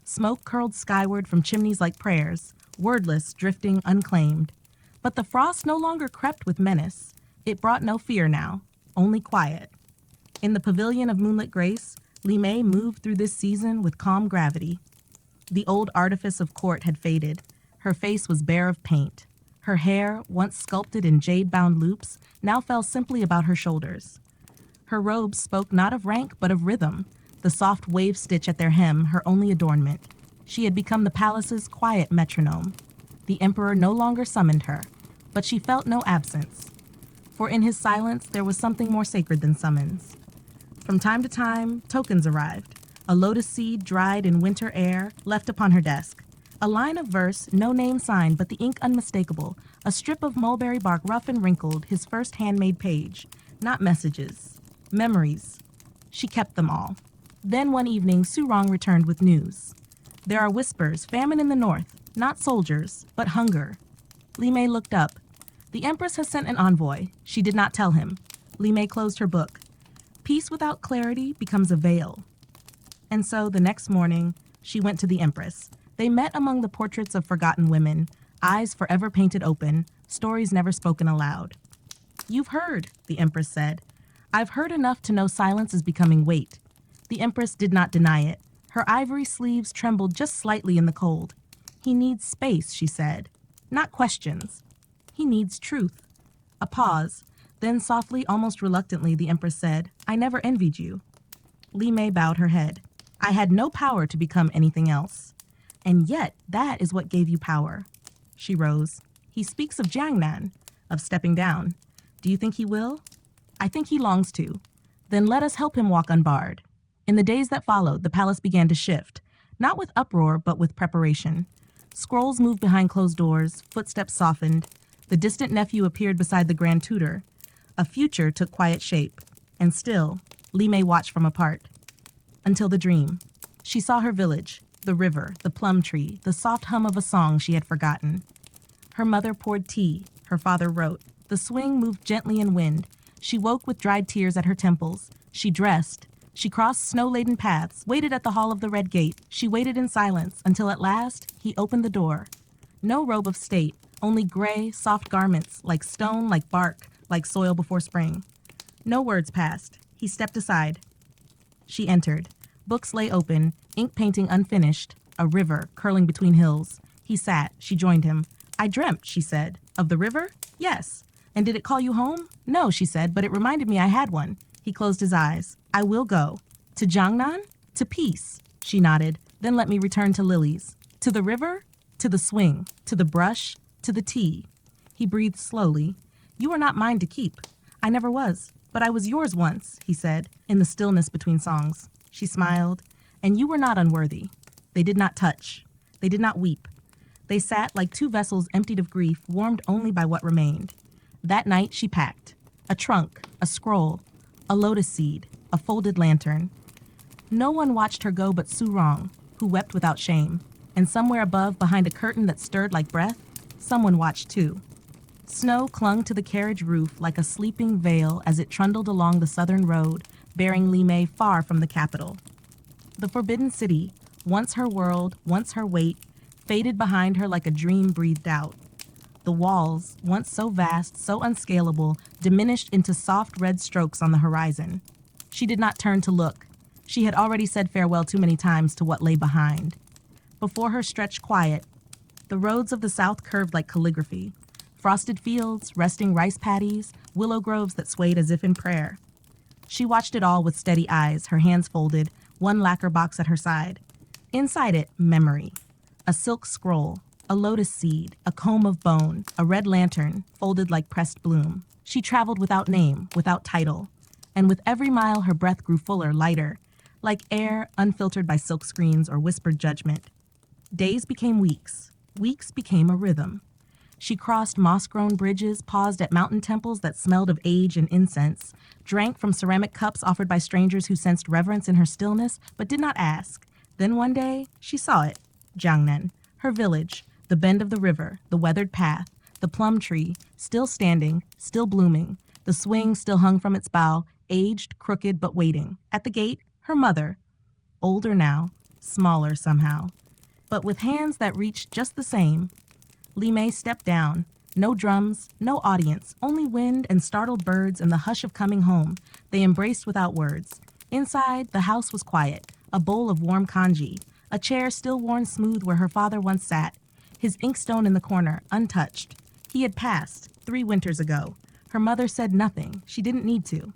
Smoke curled skyward from chimneys like prayers, wordless, drifting, unclaimed. But the frost no longer crept with menace. It brought no fear now, only quiet. In the pavilion of moonlit grace, Li Mei moved through this season with calm gravity. The old artifice of court had faded. Her face was bare of paint. Her hair, once sculpted in jade-bound loops, now fell simply about her shoulders. Her robes spoke not of rank but of rhythm, the soft wave stitch at their hem her only adornment. She had become the palace's quiet metronome. The emperor no longer summoned her, but she felt no absence. For in his silence there was something more sacred than summons. From time to time, tokens arrived. A lotus seed dried in winter air left upon her desk. A line of verse, no name sign but the ink unmistakable. A strip of mulberry bark rough and wrinkled, his first handmade page. Not messages, memories. She kept them all. Then one evening, Surong returned with news. There are whispers, famine in the north, not soldiers, but hunger. Li Mei looked up. The Empress has sent an envoy. She did not tell him. Li Mei closed her book. Peace without clarity becomes a veil. And so, the next morning, she went to the Empress. They met among the portraits of forgotten women, eyes forever painted open, stories never spoken aloud. You've heard, the Empress said. I've heard enough to know silence is becoming weight. The Empress did not deny it. Her ivory sleeves trembled just slightly in the cold. He needs space, she said. Not questions. He needs truth. A pause. Then softly, almost reluctantly, the Empress said, I never envied you. Li Mei bowed her head. I had no power to become anything else. And yet, that is what gave you power. She rose. He speaks of Jiangnan, of stepping down. Do you think he will? I think he longs to. Then let us help him walk unbarred. In the days that followed, the palace began to shift, not with uproar, but with preparation. Scrolls moved behind closed doors, footsteps softened. The distant nephew appeared beside the grand tutor. A future took quiet shape. And still, Li Mei watched from apart. Until the dream. She saw her village, the river, the plum tree, the soft hum of a song she had forgotten. Her mother poured tea. Her father wrote. The swing moved gently in wind. She woke with dried tears at her temples. She dressed. She crossed snow-laden paths, waited at the hall of the red gate. She waited in silence until at last he opened the door. No robe of state, only gray, soft garments, like stone, like bark, like soil before spring. No words passed. He stepped aside. She entered. Books lay open, ink painting unfinished, a river curling between hills. He sat. She joined him. I dreamt, she said. Of the river? Yes. And did it call you home? No, she said, but it reminded me I had one. He closed his eyes. I will go. To Jiangnan? To peace. She nodded. Then let me return to lilies. To the river? To the swing. To the brush? To the tea. He breathed slowly. You are not mine to keep. I never was. But I was yours once, he said, in the stillness between songs. She smiled. And you were not unworthy. They did not touch. They did not weep. They sat like two vessels emptied of grief, warmed only by what remained. That night she packed. A trunk, a scroll, a lotus seed, a folded lantern. No one watched her go but Surong, who wept without shame. And somewhere above, behind a curtain that stirred like breath, someone watched too. Snow clung to the carriage roof like a sleeping veil as it trundled along the southern road, bearing Li Mei far from the capital. The Forbidden City, once her world, once her weight, faded behind her like a dream breathed out. The walls, once so vast, so unscalable, diminished into soft red strokes on the horizon. She did not turn to look. She had already said farewell too many times to what lay behind. Before her stretched quiet. The roads of the south curved like calligraphy. Frosted fields, resting rice paddies, willow groves that swayed as if in prayer. She watched it all with steady eyes, her hands folded, one lacquer box at her side. Inside it, memory. A silk scroll, a lotus seed, a comb of bone, a red lantern, folded like pressed bloom. She traveled without name, without title. And with every mile, her breath grew fuller, lighter, like air unfiltered by silk screens or whispered judgment. Days became weeks. Weeks became a rhythm. She crossed moss-grown bridges, paused at mountain temples that smelled of age and incense, drank from ceramic cups offered by strangers who sensed reverence in her stillness but did not ask. Then one day, she saw it, Jiangnan, her village, the bend of the river, the weathered path, the plum tree, still standing, still blooming, the swing still hung from its bough, aged, crooked, but waiting. At the gate, her mother, older now, smaller somehow, but with hands that reached just the same. Li Mei stepped down. No drums, no audience, only wind and startled birds and the hush of coming home. They embraced without words. Inside, the house was quiet, a bowl of warm congee, a chair still worn smooth where her father once sat, his inkstone in the corner, untouched. He had passed, 3 winters ago. Her mother said nothing. She didn't need to.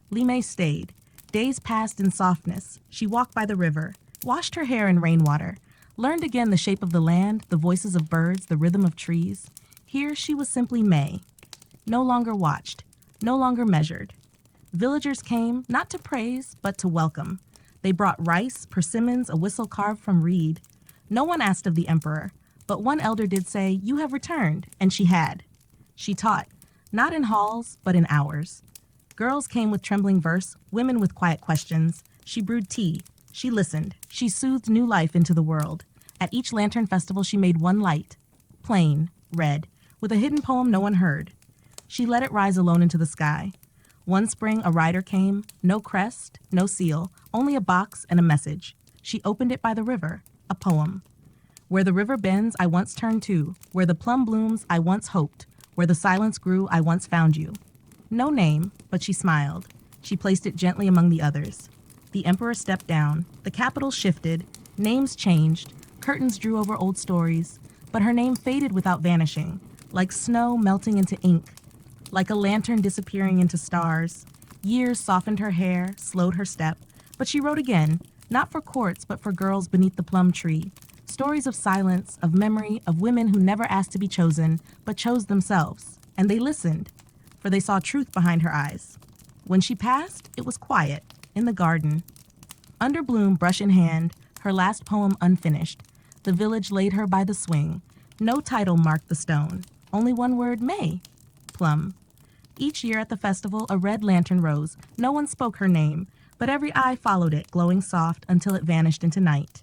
Li Mei stayed. Days passed in softness. She walked by the river, washed her hair in rainwater, learned again the shape of the land, the voices of birds, the rhythm of trees. Here she was simply Mei, no longer watched, no longer measured. Villagers came, not to praise, but to welcome. They brought rice, persimmons, a whistle carved from reed. No one asked of the emperor, but one elder did say, "You have returned," and she had. She taught, not in halls, but in hours. Girls came with trembling verse, women with quiet questions. She brewed tea. She listened. She soothed new life into the world. At each lantern festival, she made one light, plain, red, with a hidden poem no one heard. She let it rise alone into the sky. One spring, a rider came, no crest, no seal, only a box and a message. She opened it by the river, a poem. Where the river bends, I once turned to. Where the plum blooms, I once hoped. Where the silence grew, I once found you. No name, but she smiled. She placed it gently among the others. The emperor stepped down. The capital shifted. Names changed. Curtains drew over old stories. But her name faded without vanishing, like snow melting into ink, like a lantern disappearing into stars. Years softened her hair, slowed her step. But she wrote again, not for courts, but for girls beneath the plum tree. Stories of silence, of memory, of women who never asked to be chosen, but chose themselves. And they listened, for they saw truth behind her eyes. When she passed, it was quiet, in the garden. Under bloom, brush in hand, her last poem unfinished. The village laid her by the swing. No title marked the stone, only one word, Mei, plum. Each year at the festival, a red lantern rose. No one spoke her name, but every eye followed it, glowing soft until it vanished into night.